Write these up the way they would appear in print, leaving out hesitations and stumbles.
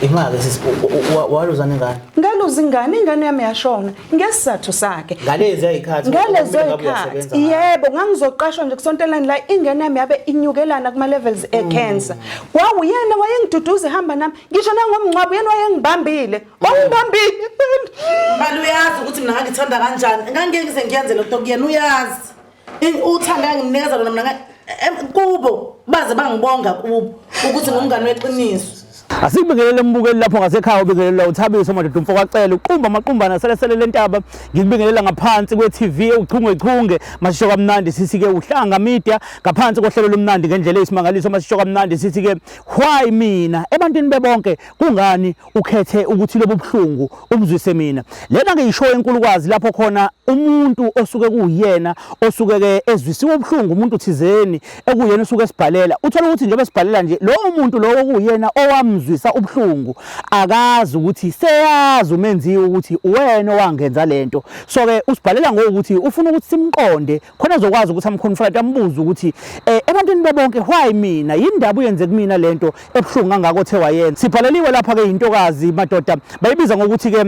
Imali sisi waluza ngane. Ngaluza ingane yami yashona ngesizathu sakhe. Ngalezi ayikhathi. Ngalezo ayikhathi. Yebo, ngangizoqashwa nje kusontelane la ingane yami yabe inyukelana kuma levels e-cancer. Wawuyena wayengiduduza ehamba nami. Ngisho nangomncwabo yena wayengibambile. Wangibambile. Mali uyazi ukuthi mina ngangithanda kanjani. Ngangeke ngize ngiyenze lokho kuyena uyazi. Uthanda nginikeza lona mina kubo baze bangibonga kubo ukuthi ngumngane weqiniso. Asibingelele mbukeli lapho ngasekhaya ubingelela uThabiso madoda umfowacela uqumba amaqumba sele lentaba ngikubingelela ngaphansi kweTV uchungechunge masisho kamnandi sithi ke uhlanga media ngaphansi kohlelo lomnandi ngendlela esimangaliso masisho kamnandi sithi ke why mina ebantwini bebonke kungani ukhethe ukuthi lobo buhlungu ubuzwise mina lena ngiyisho enkulukazi lapho khona umuntu osuke kuyena osuke ke ezwisiwe ubuhlungu umuntu thizeni ekuyena usuke esibhalela uthola ukuthi njengoba esibhalela nje lo muntu lo kuyena owamzwisa ubuhlungu akazi ukuthi seyazi umenziwe ukuthi wena owangenza lento so ke usibhalela ngokuthi ufuna ukuthi simqonde khona ezokwazi ukuthi amconfront ambuze ukuthi ebantwini bebonke why mina yindaba uyenze kumina lento ebuhlungu kangako the wayenza sibhaleliwe lapha ke intokazi madoda bayibiza ngokuthi ke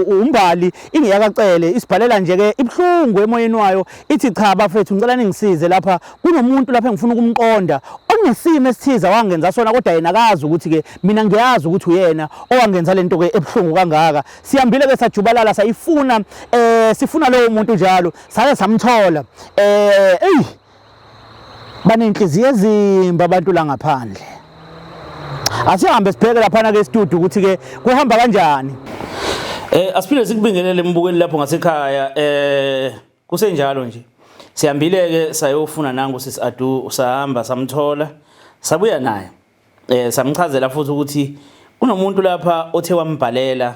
umbali ingiyakacele isibhalela nje ke ibhlungu emoyeni wayo ithi cha bafethu ngicela ningisize lapha kunomuntu lapha engifuna ukumqonda onesimo esithiza wangenza sona kodwa yena akazi ukuthi ke mina ngiyazi ukuthi uyena owangenza lento ke ebhlungu kangaka siyambile ke sajubalala sayifuna sifuna lowo muntu njalo sake samthola banenhliziyo ezimba abantu la ngaphandle asihambe sibheke lapha ke studio ukuthi ke kuhamba kanjani asiphinde sikubingelele mbukeli lapho ngasekhaya kusenjalo nje siyambile ke sayofuna nangu sisi Adu sahamba samthola sabuya naye samchazela futhi ukuthi kunomuntu lapha othe wambhalela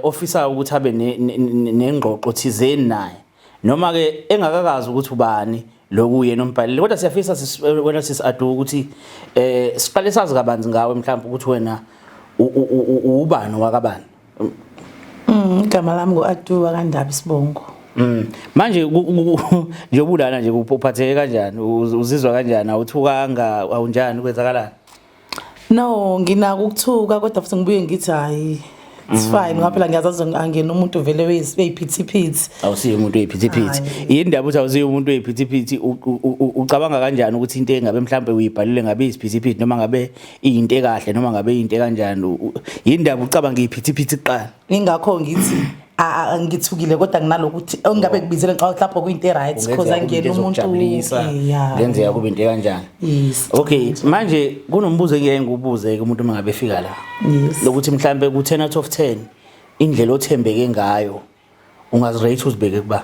ofisa ukuthi abe nengqoqo thizeni naye noma ke engakakazi ukuthi ubani lokuyena umbhaleli kodwa siyafisa wena sisi Adu ukuthi siqale sazi kabanzi ngawe mhlawumbe ukuthi wena ubani wakabani igama lami ngo-Adu kaNdaba Sibongo. Manje njengobulana nje uphatheke kanjani uzizwa kanjani awuthukanga awunjani kwenzakalani No nginaka ukuthuka kodwa futhi ngibuye ngithi hayi it's fine ngaphela ngiyazazi angena umuntu vele weyiphithiphithi awusiyo umuntu weyiphithiphithi yindaba uthi awusiyo umuntu weyiphithiphithi ucabanga kanjani ukuthi into engabe mhlambe uyibhalile ngabe iziphithiphithi noma ngabe into ekahle noma ngabe into kanjani yindaba ucabanga iziphithiphithi kuqala ingakho ngithi ngithukile kodwa nginalokuthi engabe kubizele lapho kuyinto right because angena umuntu ngenzeka kube into kanjani yes okay manje kunombuzo engeke ngibuze ke umuntu mangabe efika la lokuthi mhlambe ku 10 out of 10 indlela othembeke ngayo ungazirate uzibeke kuba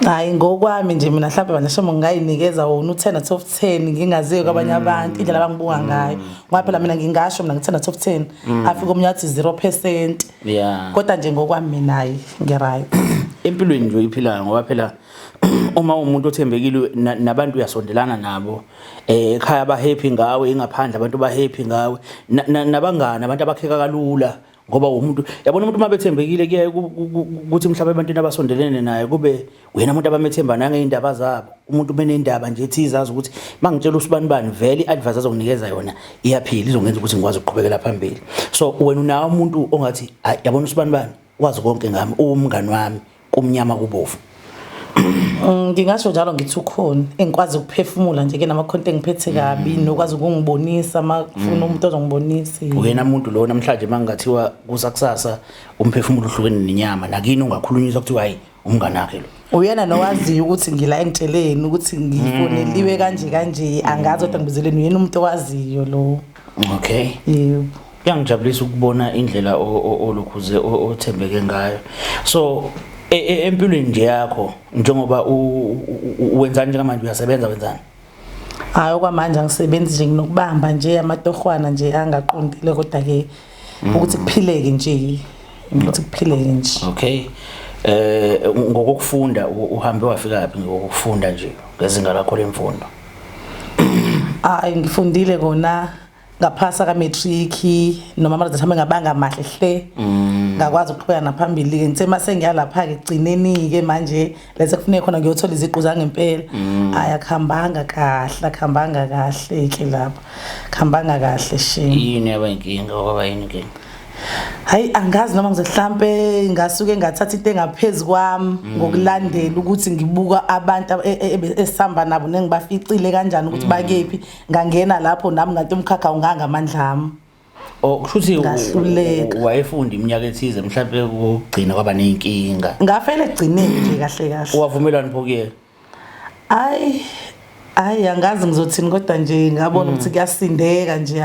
hayi ngokwami nje mina mhlawumbe banashomo ngayinikeza wona u10 out of 10 ngingaziyo kwabanye abantu indlela abangibuka ngayo ngoba phela mina ngingasho mina ngi10 out of 10 afika umnyathi 0% yeah kodwa nje ngokwami mina hayi ngiright empilweni nje uyiphilayo ngoba phela uma umuntu othembekile nabantu uyasondelana nabo ekhaya ba happy ngawe ingaphandle abantu ba happy ngawe nabangana abantu abakheka kalula ngoba umuntu yabona umuntu mabethembekile kuye ukuthi mhlawumbe abantu abasondelene naye kube wena umuntu abamethemba nangeindaba zabo umuntu benendaba nje ethizazi ukuthi mangitshela usibani vele iadvice azokunikeza yona iyaphila izongenza ukuthi ngikwazi ukuqhubekela phambili so wena unawo umuntu ongathi yabona usibani wazi konke ngami umngani wami kumnyama kubovu ngingasho njalo ngithi ukhona engikwazi ukuphefumula nje ke nama content engiphethe kabi nokwazi ukungibonisa makufuna umuntu ozongibonisa wena umuntu lo namhlanje mangathiwa kusakusasa umphefumulo uhlukene nenyama nakini ungakhulunyiswa ukuthi hayi umngane wakhe lo uyena nowaziyo ukuthi ngila engitsheleni ukuthi ngifoneliwe kanje angazi kodwa ngibizeleni uyena umuntu owaziyo lo okay yebo kuyangijabulisa ukubona indlela olukhuze othembeke ngayo so empilweni nje yakho njengoba wenzani njengamanje uyasebenza wenzani hayi okwamanje angisebenzi nje nokubamba nje amatohwana nje angaqondile kodwa ke ukuthi kuphileke nje ukuthi kuphileke nje okay ngokufunda uhambe wafika laphi ngokufunda nje ngezinga lakho lemfundo hayi ngifundile kona ngaphasa ka matric noma manje ngihamba ngabanga mahle hle ngakwazi ukuqhubeka naphambili ke ngithe mase ngiyalapha ke gcineni ke manje lese kufuneka khona ngiyothola iziqu zangempela ayakhambanga kahle ke lapha khambanga kahle shame yini yabayinkinga ngoba yini inkinga hayi angazi noma ngizehlampe ngasuke ngathatha into engaphezulu kwami ngokulandela ukuthi ngibuka abantu esihamba nabo nengibaficile kanjani ukuthi bakephi ngangena lapho nami ngathi umkhakha ungangamandla ami kushuthi wayefunda iminyaka ethize mhlawumbe ukugcina kwaba nenkinga ngafela egcineni nje kahle wavumelana phokuyela hayi angazi ngizothini kodwa nje ngabona ukuthi kuyasindeka nje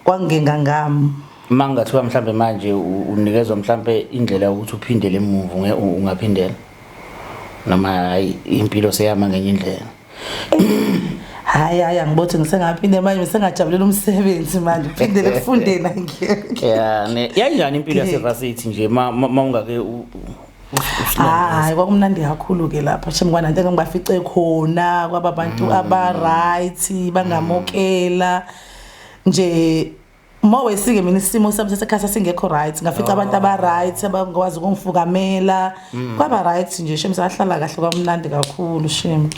kwangengangami mangathiwa mhlawumbe manje unikezwa mhlawumbe indlela yokuthi uphindele emuva ungaphindela noma hayi impilo seyama ngenye indlela hayi angibothi ngisengaphinde manje ngisengajabulela umsebenzi manje uphindele kufundela ngiyeke yanjani impilo yasevarsity nje mawungake hayi kwakumnandi kakhulu ke lapha shemu kwananto engibafice khona kwaba abantu aba right bangamokela nje mawesike mina isimo sami sesekhasa singekho right ngafica abantu aba right abangwazi ukungifukamela kwaba right nje shemu sahlala kahle kwamnandi kakhulu shemu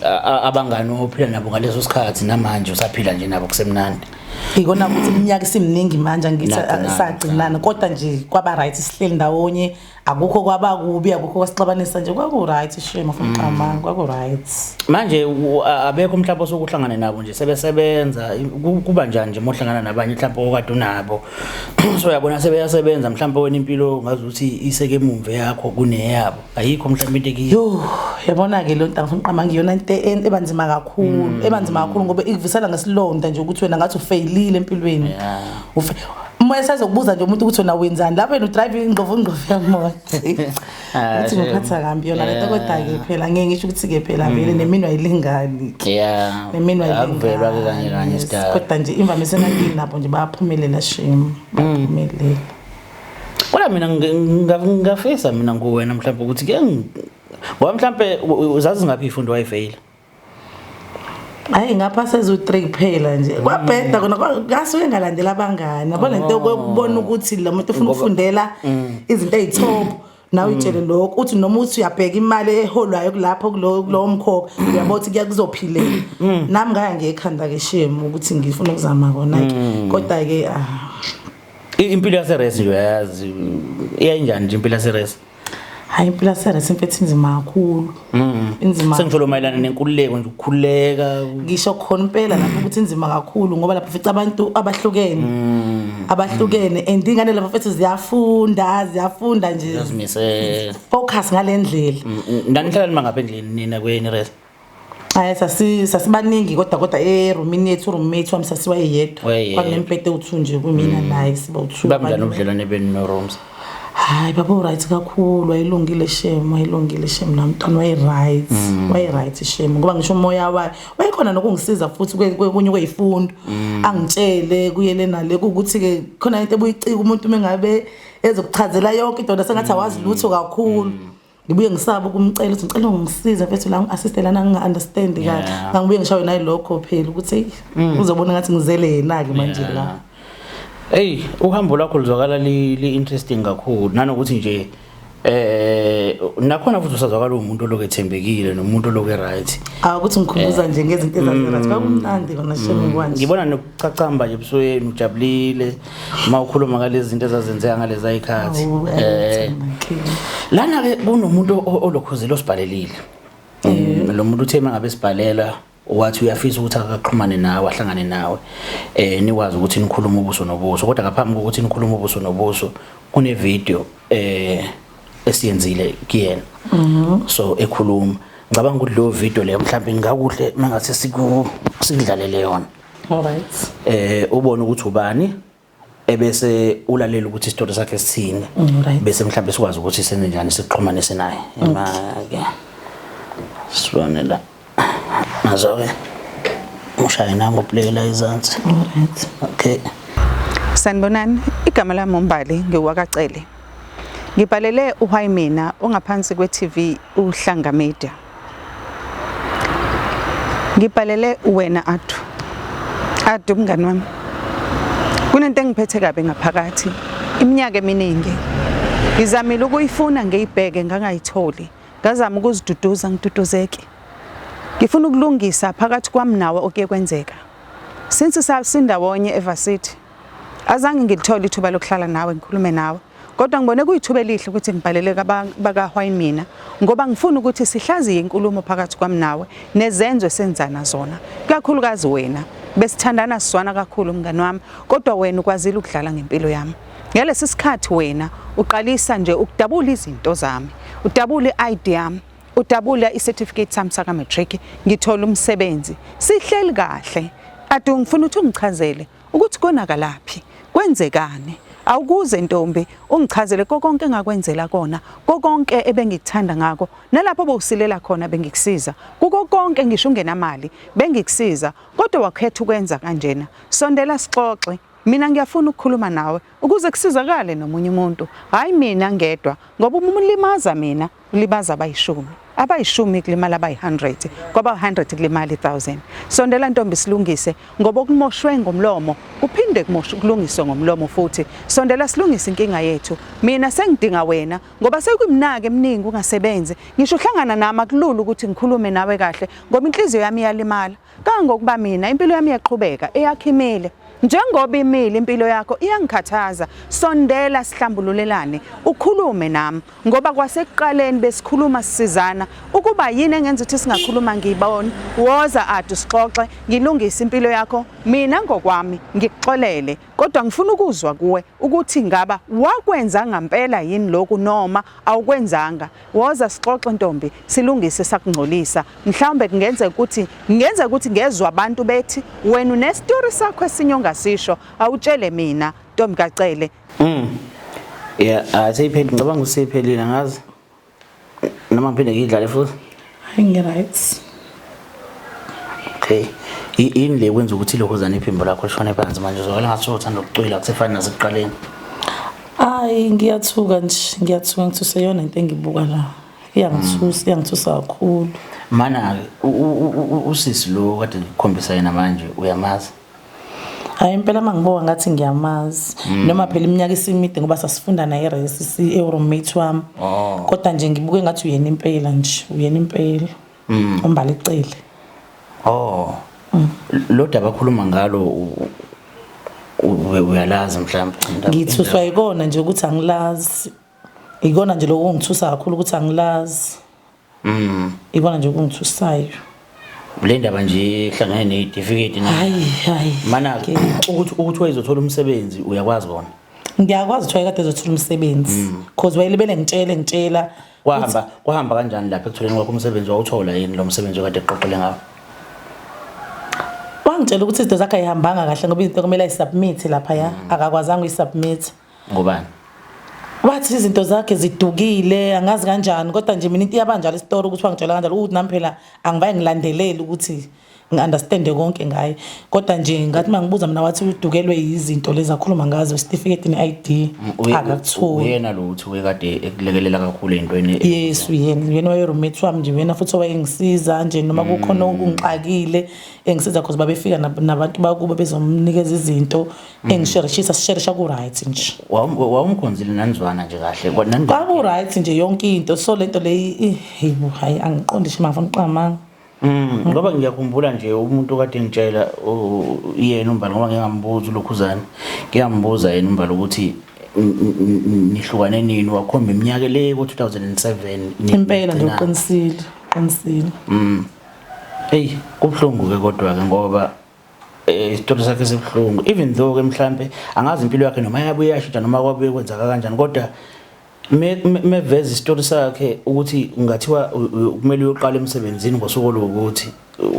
abangani ophila nabo ngaleso sikhathi namanje usaphila nje nabo kusemnandi ikona ukuthi iminyaka isiminingi manje ngithi sagcinana kodwa nje kwaba right sihleli ndawonye akukho kwaba kubi akukho kwasixabanisa nje kwaku right shema from Qhamanga kwaku right manje abekho mhlawumbe sokuhlangana nabo nje sebesebenza kuba njani nje mohlangana nabanye mhlawumbe okade unabo so uyabona sebeyasebenza mhlawumbe wena impilo ngazi ukuthi iseke emumve yakho kuneyabo ayikho mhlawumbe into ekiyo yabona ke lo nto ngifuna Qhamanga iyona into ebanzima kakhulu ngoba ikuvisela ngesilonda nje ukuthi wena ngathi ufailile empilweni umoya sazokubuza nje umuntu ukuthi wena wenzani lapho wena udrive ingqovu yemoto uthi ngiphatha kambi yona lento kodwa ke phela ngeke ngisho ukuthi ke phela vele nemini wayilingani nemini akuvelwa ke kanye sidala kodwa nje imvamisa nakini lapho nje bayaphumelela shame baphumelela kodwa mina ngingafisa mina ngowena mhlawumbe ukuthi ke ngoba mhlawumbe uzazi ngaphi ifundo wayifail hayi ngapha sezu3 kuphela nje kwabheda kona ngasuke ngalandela abangani yabona into ukubona ukuthi lo muntu ufuna ukufundela izinto ezitop nawe utshele lokho uthi noma uthi uyabheka imali eholwayo kulapho kulowo mkhokha uyabothi kuyakuzophilela nami ngaya ngekhanda ke shame ukuthi ngifuna ukuzama kona ke kodwa ke impilo yaseresi nje uyazi iyanjani nje impilo yaseresi hayi impilo yaseresi mfethu inzima kakhulu inzima sengijolo mayelana nenkululeko nje ukukhuleka ngisho khona impela lapho ukuthi inzima kakhulu ngoba lapho fica abantu abahlukene and ingane lapho mfethu ziyafunda nje yazimise focus ngalendlela ndanihlala nima ngapha endlini nina kweNRS hayi sasibaningi kodwa eroomini yethu roommate wami sasiwa yedwa kwakunempete uthu nje kumina naye siba uthu babudlana ubudlelwane benu no rooms hayi baba right kakhulu wayilungile shame namntwana wayi-right shame ngoba ngisho umoya wayekhona nokungisiza futhi kunye kweyifundo angitshele kuyele nale ukuthi ke khona into ebuyicika umuntu mengabe ezokuchazela yonke into sengathi awazi lutho kakhulu ngibuye ngisaba ukumcela ukuthi ngicela ungisiza mfethu la ngi-assistelana nginga-understand kahle ngangibuye ngishawe naye lokho phela ukuthi uzobona ngathi ngizele yena-ke manje la hey uhambo lakho luzwakala li-interesting kakhulu nanokuthi nje nakhona futhi usazwakala umuntu oloko ethembekile nomuntu oloko right ukuthi ngikhumbuza nje ngezinto ezazirathi kwakumnandi kona shame kwanje ngibona nokucacamba nje ebusweni ujabulile mawukhuluma ngalezi zinto ezazenzeka ngalezi ayikhathi lana ke kunomuntu olokhuzela osibhalelile lo muntu uthe mangabe sibhalela wathi uyafisa ukuthi akaxhumane nawe ahlangane nawe nikwazi ukuthi nikhulume ubuso nobuso kodwa ngaphambi kokuthi nikhulume ubuso nobuso kune video esiyenzile kuyena so ekhuluma ngicabanga ukuthi lo video leyo mhlawumbe ngakuhle mangase sikudlalele yona alright ubone ukuthi ubani ebese ulalela ukuthi isitori sakhe sithini bese mhlawumbe sikwazi ukuthi senze njani sikuxhumanise naye ke sibone la mazoke ushaya nango play izansi alright okay Sanibonani, igama lami uMbali ngiwakacele. Ngibhalele uHayimina ongaphansi kweTV uHlanga Media. Ngibhalele wena Adu mngani wami. Kunento engiphethe kabe ngaphakathi. iminyaka eminingi ngizamile ukuyifuna ngiyibheke ngangayitholi ngazama ukuziduduza ngiduduzeke ngifuna ukulungisa phakathi kwami nawe okuye kwenzeka since sasindawonye eVarsity azange ngilithole ithuba lokuhlala nawe ngikhulume nawe kodwa ngibone kuyithuba elihle ukuthi ngibhalele baka Wayne ngoba ngifuna ukuthi sihlaziye inkulumo phakathi kwami nawe nezenzo esenzana zona kakhulukazi wena besithandana siswana kakhulu mngani wami kodwa wena ukwazile ukudlala ngempilo yami ngalesi sikhathi wena uqalisa nje ukudabula izinto zami udabula iID yami udabula icertificate sami saka matric ngithola umsebenzi sihleli kahle ade ngifuna ukuthi ungichazele ukuthi konakalaphi kwenzekani awukuze ntombi ungichazele konke engakwenzela kona konke ebengikuthanda ngako nalapho bowusilela khona bengikusiza konke ngisho ungenamali bengikusiza kodwa wakhetha ukwenza kanjena sondela sixoxe mina ngiyafuna ukukhuluma nawe ukuze kusizakale nomunye umuntu hayi mina ngedwa ngoba umlimaza mina ulibaza abayishumi kulimala abayi100 kwaba 100 kulimala 1000 sondela ntombi silungise ngoba kumoshwe ngomlomo kuphinde kulungiswe ngomlomo futhi sondela silungise inkinga yethu mina sengidinga wena ngoba sekuyimnaka eminingi ungasebenzi ngisho uhlangana nami akulula ukuthi ngikhulume nawe kahle ngoba inhliziyo yami iyalimala kangokuba mina impilo yami iyaqhubeka eyakhimile njengoba imile impilo yakho iyangikhathaza sondela sihlambululelane ukhulume nami ngoba kwasekuqaleni besikhuluma sisizana ukuba yini engenza ukuthi singakhuluma ngiyibona woza ade sixoxe ngilungise impilo yakho mina ngokwami ngikuxolele kodwa ngifuna ukuzwa kuwe ukuthi ngaba wakwenza ngempela yini lokhu noma awukwenzanga woza sixoxe ntombi silungise sakungcolisa mhlawumbe kungenza ukuthi ngezwe abantu bethi wena unestory sakho esinyonga sisho awutshele mina Ntombi Kacele. Yeah, seyipheli ngicabanga usephelile ngazi. Noma ngiphinde ngidlale futhi. Hayi ngiright. Okay. Yini le kwenza ukuthi lokhuzana iphimbo lakho lishone phansi manje uzokala ngathi uthanda ukucwila kusefana nasekuqaleni. Hayi ngiyathuka nje ngithi useyona into engibuka la. Iyangithusa kakhulu. Mana usisi lo kade ngikhombisa yena manje uyamazi. Hayi impela mangibuka ngathi ngiyamazi noma phela iminyaka isimide ngoba sasifunda naye RSC roommate wami. Kodwa nje ngibuke ngathi uyena impela. Umbali icele. Lo daba akhuluma ngalo uyalazi mhlawumbe. Ngithuswa ikona nje ukuthi angilazi. Ikona nje lokho ngithusa kakhulu ukuthi angilazi. Ikona nje ukungithusayo. Le ndaba nje ihlangene necertificate na. Hayi. Mana ukuthi wayezothola umsebenzi uyakwazi bona. Ngiyakwazi ukuthi kade ezothola umsebenzi because wayelibele ngitshela kwahamba kanjani lapha ekutholeni kwakho umsebenzi wawuthola yini lo msebenzi okade eqoqele ngawo. Wangitshela ukuthi izinto zakhe ayihambanga kahle ngoba izinto kumele ayisubmit lapha ya akakwazanga uyisubmit. Ngobani? Wathi izinto zakhe zidukile angazi kanjani kodwa nje mina into yabanjalo istory ukuthi wangitshela kanjalo ukuthi nami phela angibaye ngilandelele ukuthi ngiunderstand konke ngaye kodwa nje ngathi mangibuza mina wathi udukelwe izinto lezi akhuluma ngazo certificate neID akakutholi uyena lo uthi wekade ekulekelela kakhulu ezintweni. Yes uyena wayeroommate wami nje wena futhi wayengisiza nje noma kukhona okungixakile engisiza because babefika nabantu bakuba bezomnikeza izinto sisharisha ku right nje wawumkhonzile nanizwana nje kahle kodwa ku right nje yonke into so lento le hayi angiqondishe mangifuna uqamanga. Ngoba ngiyakhumbula nje umuntu kade ngitshela yena umbali ngoba ngingambuza lokhuzana ngiyambuza yena umbali ukuthi nihlukane nini wakhomba iminyaka le ku 2007 impela nje uqinisile. Hey kubhlungu ke kodwa ke ngoba isitori sakhe sibhlungu even though ke mhlambe angazi impilo yakhe noma yabuye yashintsha noma kwabe kwenzaka kanjani kodwa meveza isitori sakhe ukuthi ungathiwa kumele uyoqala emsebenzini ngosuku lokuthi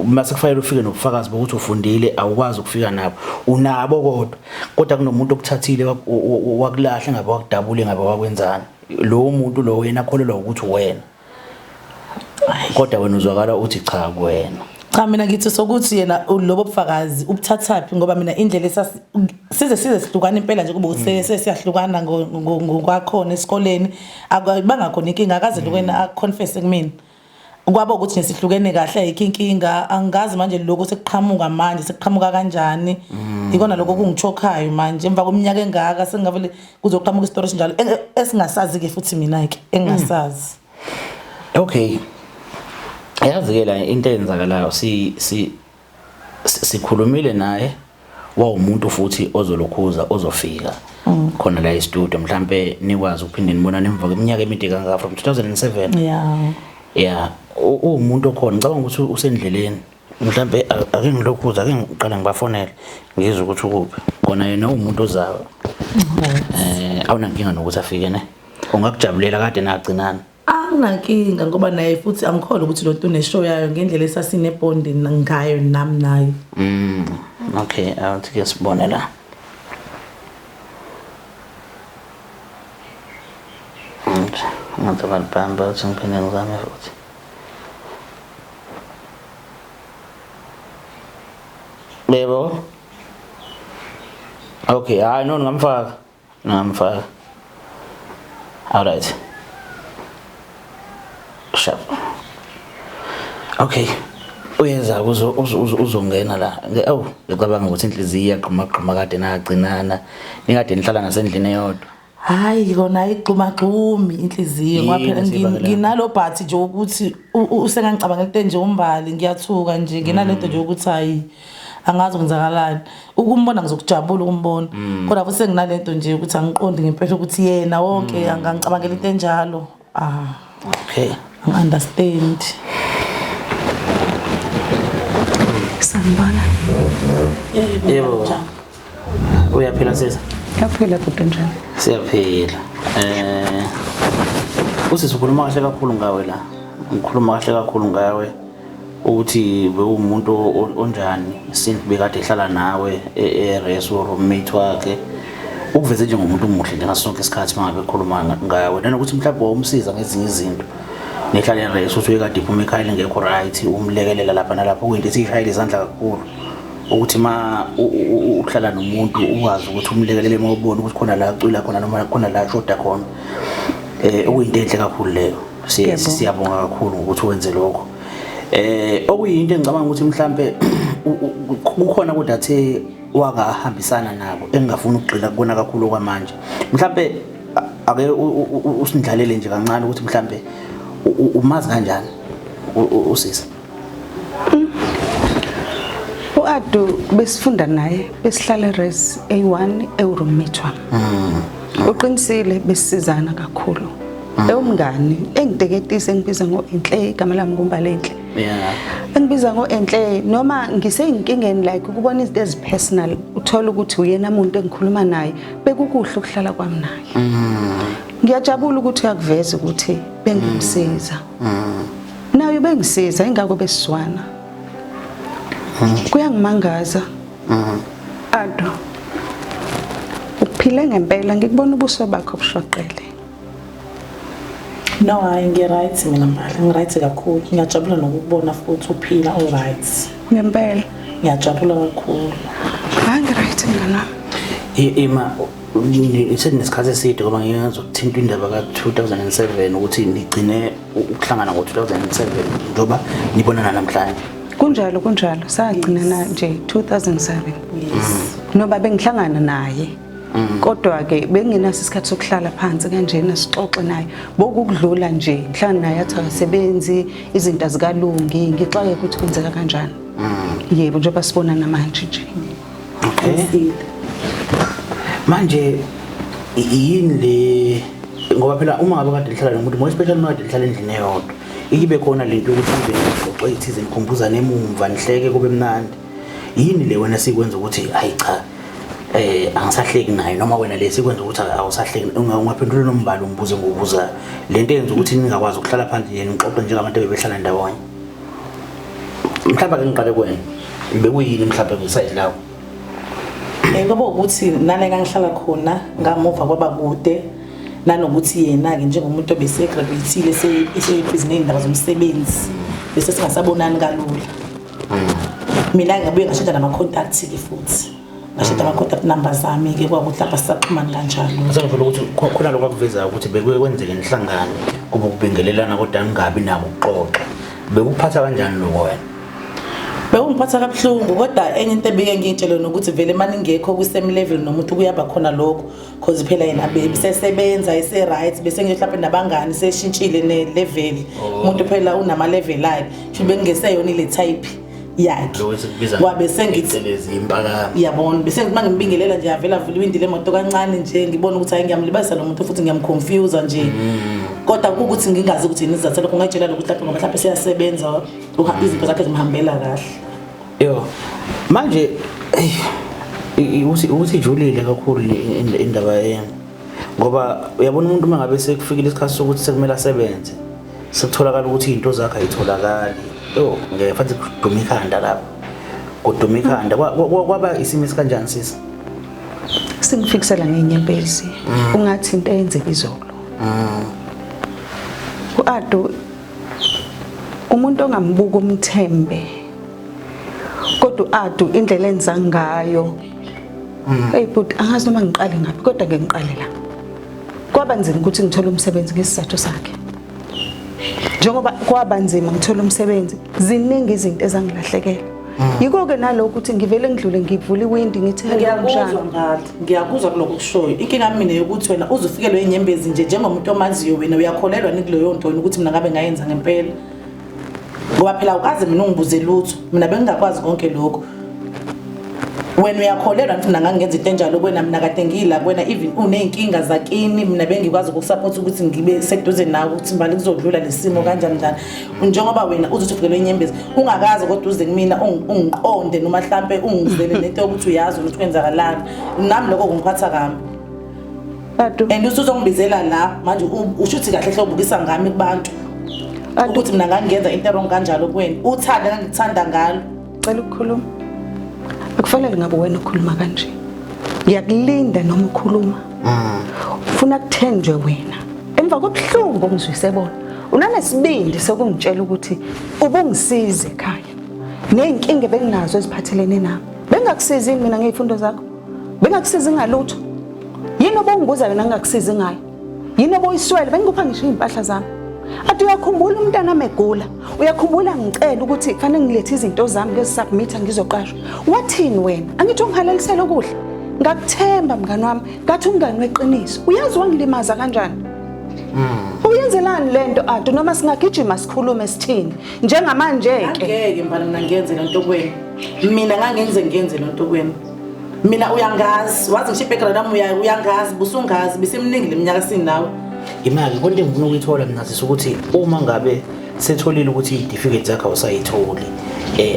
mase kufanele ufike nobufakazi bokuthi ufundile awukwazi ukufika nabo unabo kodwa kunomuntu okuthathile wakulahla ngabe wakudabule ngabe wakwenzana lo muntu lo wena akholelwa ukuthi wena kodwa wena uzwakala uthi cha kuwena. Cha mina ngithi sokuthi yena lobo bufakazi ubuthathaphi ngoba mina indlela size sihlukana impela nje kuba ukuthi siyahlukana ngokwakhona esikoleni akubanga khona inkinga akaze lokwena aconfess kumina kwaba ukuthi nesihlukene kahle ayikho inkinga angazi manje lokho sekuqhamuka manje sekuqhamuka kanjani ikona lokho kungichokayo manje emva kweminyaka engaka sengavele kuzoqhamuka istory njalo esingasazi ke futhi mina ke engasazi. Okay, yazi-ke la into eyenzakalayo sikhulumile naye wawumuntu futhi ozolokhuza ozofika khona la e-studio mhlambe nikwazi ukuphinde nibonane emva kweminyaka emide kangaka from 2007. Yeah umuntu okhona ngicabanga ukuthi usendleleni mhlambe ake ngilokhuza ake ngiqala ngibafonela ngizwe ukuthi ukuphi khona yena umuntu ozayo awunankinga nokuthi afike ne ungakujabulela kade nagcinana. Anginankinga ngoba naye futhi angikholwa ukuthi lo nto uneshow yayo ngendlela esasine bond ngayo nami naye. Okay, awuthi ke sibone la. Ngathi bamba uthi ngiphinde ngizame futhi. Bebo. Okay, hayi no ngamfaka. All right. Sharp. Okay. Uyenza uzongena la. Ngicabanga ukuthi inhliziyo iyaqhuma kade nagcinana. Nikade nihlala nasendlini eyodwa. Hayi kona igxuma inhliziyo ngoba phela nginalo bhathi nje ukuthi usengangicabanga into nje umbali ngiyathuka nje nginalento nje ukuthi hayi angazi kwenzakalani ukumbona ngizokujabula ukumbona kodwa futhi senginalento nje ukuthi angiqondi ngempela ukuthi yena wonke angangicabangela into enjalo. Okay, I understand. Sanibona. Yebo. Uyaphila sisa? Yaphila kodwa njani? Siyaphila. Usikhuluma kahle kakhulu ngawe la. Ngikhuluma kahle kakhulu ngawe ukuthi bewumuntu onjani since bekade ehlala nawe e-reso roommate wakhe. Ukuveze njengomuntu omuhle nje ngaso sonke isikhathi mangabe ekhuluma ngawe. Nanokuthi mhlawumbe umsiza ngezinye izinto. Nehlala e-reso uthi ekade iphuma ekhaya lengekho right umlekelela lapha nalapha kuyinto esishayile izandla kakhulu. Ukuthi ma uhlala nomuntu ukwazi ukuthi umlekelele mawubona ukuthi khona la acula khona noma khona la shoda khona okuyinto enhle kakhulu leyo siyabonga kakhulu ukuthi wenze lokho okuyinto engicabanga ukuthi mhlambe kukhona kodwa athe wakahambisana nabo engafuni ukugxila kubona kakhulu kwamanje mhlambe ake usindlalele nje kancane ukuthi mhlambe umazi kanjani usisa. Adu besifunda naye besihlala eRes A1 roommate wami. Uqinisile besizana kakhulu. Umngani engideketisa engibiza ngoEnhle igama lami nguMbalenhle. Yeah. Engibiza ngoEnhle noma ngisey'inkingeni like ukubona izinto ezipersonal uthola ukuthi uyena umuntu engikhuluma naye bekukuhle ukuhlala kwami naye. Ngiyajabula ukuthi uyakuveza ukuthi bengimsiza. Naye bengisiza ingakho besizwana. Kuyangimangaza. Ado. Uphile ngempela ngikubona ubuso bakho bushoqele. No, hayi ngi-right mina Mbali, ngi-right kakhulu. Ngiyajabula nokubona futhi uphila all-right. Ngempela. Ngiyajabula kakhulu. Hayi ngi-right ngana. Ima isenesikhathi eside ngoba ngiyazokuthinta indaba ka-2007 ukuthi nigcine ukuhlangana ngo-2007 njoba nibonana namhlanje. Kunjalo sagcina nje 2007. Yes. Noba bengihlangana naye. Kodwa ke bengingaso isikhathi sokuhlala phansi kanjena sixoxe naye. Bokukudlula nje ngihlangana naye athi akasebenzi izinto azikalungi ngixake ukuthi kwenzeka kanjani. Yebo njengoba sibonana manje nje. Okay. Manje yini le ngoba phela uma ngabe kade lihlala nomuntu more especially uma kade lihlala endlini eyodwa ikibe khona lento ukuthi ngizoxoxa ithize ngikhumbuza nemumva nihleke kube mnandi yini le wena sikwenza ukuthi hayi cha angisahleki naye noma wena lesikwenza ukuthi awusahleki ungaphendula nombalo umbuzo ngokubuza lento yenza ukuthi ningakwazi ukuhlala phansi yena ngixoxe njengabantu abebehlala ndawonye mhlawumbe ke ngiqale kuwena bekuyini mhlawumbe kusayidla lawo ngoba ukuthi nana engangihlala khona ngamuva kwaba kude nanokuthi yena ke njengomuntu obesegraduate esebhizinisi indaba zomsebenzi bese singasabonani kalula. Mina ngabuye ngashintsha nama contacts ke futhi ngashintsha ama contact numbers ami ke kwakuthi lapha sisaxhumana kanjalo. Ngizofuna ukuthi khona lokho akuveza ukuthi bekwenze nihlangane kube ukubengelelana kodwa ningabi nabo ukuxoxa bekuphatha kanjani lokho wena? Bewungiphatha kabuhlungu kodwa enye into ebike ngiyitshele nokuthi vele manje ngekho ku same level nomuntu kuyaba khona lokho cause phela yena besesebenza ise right bese ngihlaphe nabangani seshintshile ne level umuntu phela unama level akhe should bengeseyona ile type yakhe wabe sengithi impaka yabona bese ngithi mangimbingelela nje avela vula iwindile emoto kancane nje ngibona ukuthi hayi ngiyamlibazisa lo muntu futhi ngiyamconfuse nje kodwa ukuthi ngingazi ukuthi yini izathu lokho ngayitshela ukuthi lapho ngoba mhlawumbe siyasebenza izinto zakhe zimhambela kahle. Yo manje uthi ijulile kakhulu indaba yena ngoba uyabona umuntu mangabe sekufikile isikhathi sokuthi sekumele asebenze sekutholakala ukuthi izinto zakhe ayitholakali yo ngeke fanele kuduma ikhanda lapho kuduma ikhanda kwaba isimo esikanjani sisi singifikisela ngenyembezi ungathi into eyenzeka izolo uAdu umuntu ongambuka umthembe kodwa uAdu indlela enza ngayo hey but angazi noma ngiqale ngaphi kodwa ngiqale la kwaba nzima ukuthi ngithole umsebenzi ngesizathu sakhe njengoba kwaba nzima ngithola umsebenzi ziningi izinto ezangilahlekela yiko ke nalokho ukuthi ngivele ngidlule ngivula iwindi ngithi ngiyakuzwa kuloko kushoyo inkinga mina yokuthi wena uzufikelwe inyembezi nje njengomuntu omaziyo wena uyakholelwa nikuleyo nto ukuthi mina ngabe ngayenza ngempela ngoba phela ukaze mina ungibuze lutho mina bengingakwazi konke lokho wena uyakholelwa ukuthi mina ngangenza into enjalo kwena mina kade ngila kwena even uneyinkinga zakini mina bengikwazi ukusupport ukuthi ngibe seduze nawe ukuthi mbali kuzodlula lesimo kanjani njani njengoba wena uzofikelwe inyembezi ungakazi kodwa uze kumina ungiqonde noma mhlambe ungizele nento ukuthi uyazi ukuthi kwenzakalani nami lokho kungiphatha kambi and usuzongibizela la manje ushuthi kahle hlobukisa ngami kubantu ukuthi mina ngangenza into wrong kanjalo kuwena uthanda ngangithanda ngalo cela ukukhuluma akufanele ngabe wena ukhuluma kanje ngiyakulinda noma ukhuluma ufuna kuthenjwe wena emva kobuhlungu ongizwisebona unanesibindi sokungitshela ukuthi ubungisize ekhaya nezinkinga benginazo eziphathelene nami bengakusizi mina ngezifundo zakho bengakusizi ngalutho yini obongibuza yona ngingakusizi ngayo yini oboyiswele bengikupha ngisho impahla zami athi uyakhumbula umntana megula uyakhumbula ngicela ukuthi kufanele ngilethe izinto zami ngezisubmit ngizoqashwa wathini wena angithi ungihalelisela okuhle ngakuthemba mngani wami ngathi umngani weqiniso uyazi wangilimaza kanjani uyenzelani lento Adu noma singagijima sikhulume sithini njengamanje ke ngeke mbala mina ngiyenze lento kwena mina ngenze lento kwena mina uyangazi wazi ngisho background yami uyangazi busungazi bisemningi leminyaka sinawe imali konke engifuna ukuyithola mina sisukuthi uma ngabe setholile ukuthi i-certificate zakhe awusayitholi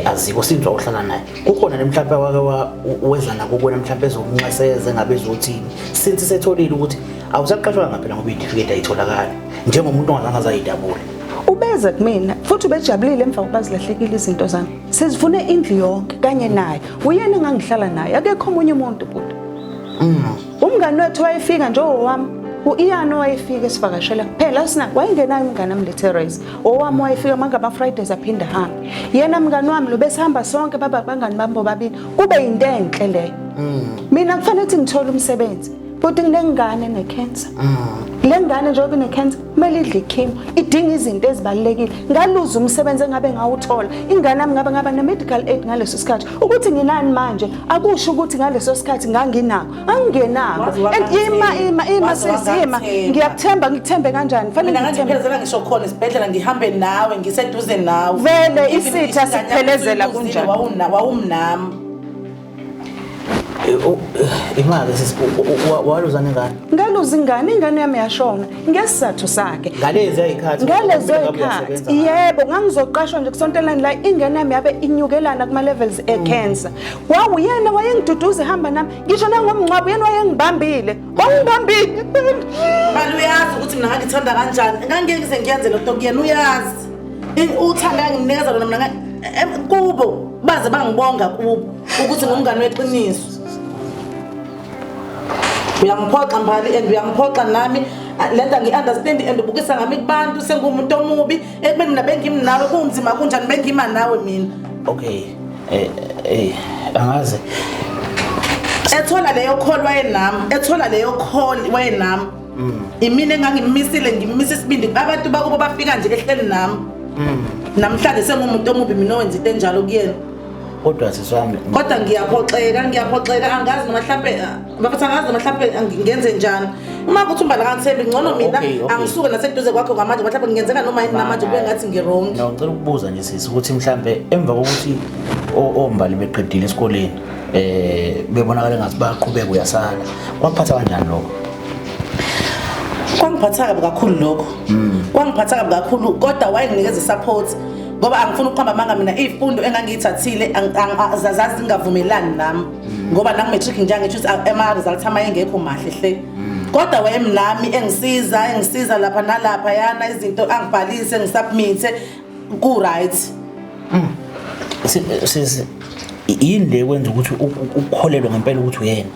azikho sinzwa uhlala naye kukhona nemhlawumbe wake wezana kukwena mhlawumbe ezokunxeseze ngabe ezothini since setholile ukuthi awusaqashwa ngaphela ngoba i-certificate ayitholakala njengomuntu ongazange azayidabule ubeze kumina futhi ubejabulile emva kokuba zilahlekile izinto zami sizifune indlu yonke kanye naye uyena engangihlala naye akekho omunye umuntu futhi umngani wethu wayefika nje owami uIyano wayefika esivakashela kuphela sina wayengenayo umngane nami leTerrace owami wayefika mangaba Fridays aphinda hamba yena mngani wami lo besihamba sonke baba bangani bami bobabili kube into enhle leyo mina kufanele ukuthi ngithole umsebenzi futhi nginengane necancer le ngane njengoba inecancer kumele idle ichemo idinga izinto ezibalekile ngaluza umsebenzi engabe ngawuthola ingane yami ngaba ne-medical aid ngaleso sikhathi ukuthi nginani manje akusho ukuthi ngaleso sikhathi nganginako angingenako ima sesima ngiyakuthemba ngikuthembe kanjani fanele ngithembezela ngisho khona isibhedlela ngihambe nawe ngiseduze nawe vele isitha siphelezela kunjani wawumnami imali waluzana ngani ngaluza ingane yami yashona ngesizathu sakhe ngalezo ikhathi yebo ngangizoqashwa nje kusontelane la ingane yami yabe inyukelana kuma levels ecancer wawuyena wayengiduduza ehamba nami ngisho nangomncwabo yena wayengibambile wangibambile mali uyazi ukuthi mina ngangithanda kanjani ngangeke ngize ngiyenze lo nto kuyena uyazi uthanda nginikeza lona mina kubo baze bangibonga kubo ukuthi ngumngane weqiniso uyangiphoxa mbali and uyangiphoxa nami lento ngiunderstand and ubukisa ngami kubantu sengumuntu omubi ekubeni mina bengimnawe kunzima kunjani bengima nawe mina okay angaze ethola leyo call wayenami imina engangimisile ngimisa isibindi abantu bakubo bafika nje ehleli nami namhlanje sengumuntu omubi mina owenza into enjalo kuyena. Kodwa siswami Kodwa ngiyaphoxeka angazi noma mhlambe bafethu angazi noma mhlambe ngenze njani. Uma kuthi umbala kaNthembi ngcono mina angisuke naseduze kwakho ngamanje mhlawumbe ngiyenzeka noma yini namanje kube ngathi ngirong. No ngicela ukubuza nje sisi ukuthi mhlambe emva kokuthi ombali beqedile esikoleni bebonakala ngathi bayaqhubeka uyasala kwakuphatha kanjani lokho? Kwangiphatha kabi kakhulu lokho. Kwangiphatha kabi kakhulu kodwa wayenginikeza support ngoba angifuni ukuhamba manga mina izifundo engangiyithathile azazazi zingavumelani nami ngoba nangu matric nje ngisho ukuthi ama results ama engekho mahle hle. Kodwa wayemnami engisiza lapha nalapha yana izinto angibhalise ngisubmit ku right. Sisi yini le kwenza ukuthi ukukholelwa ngempela ukuthi uyena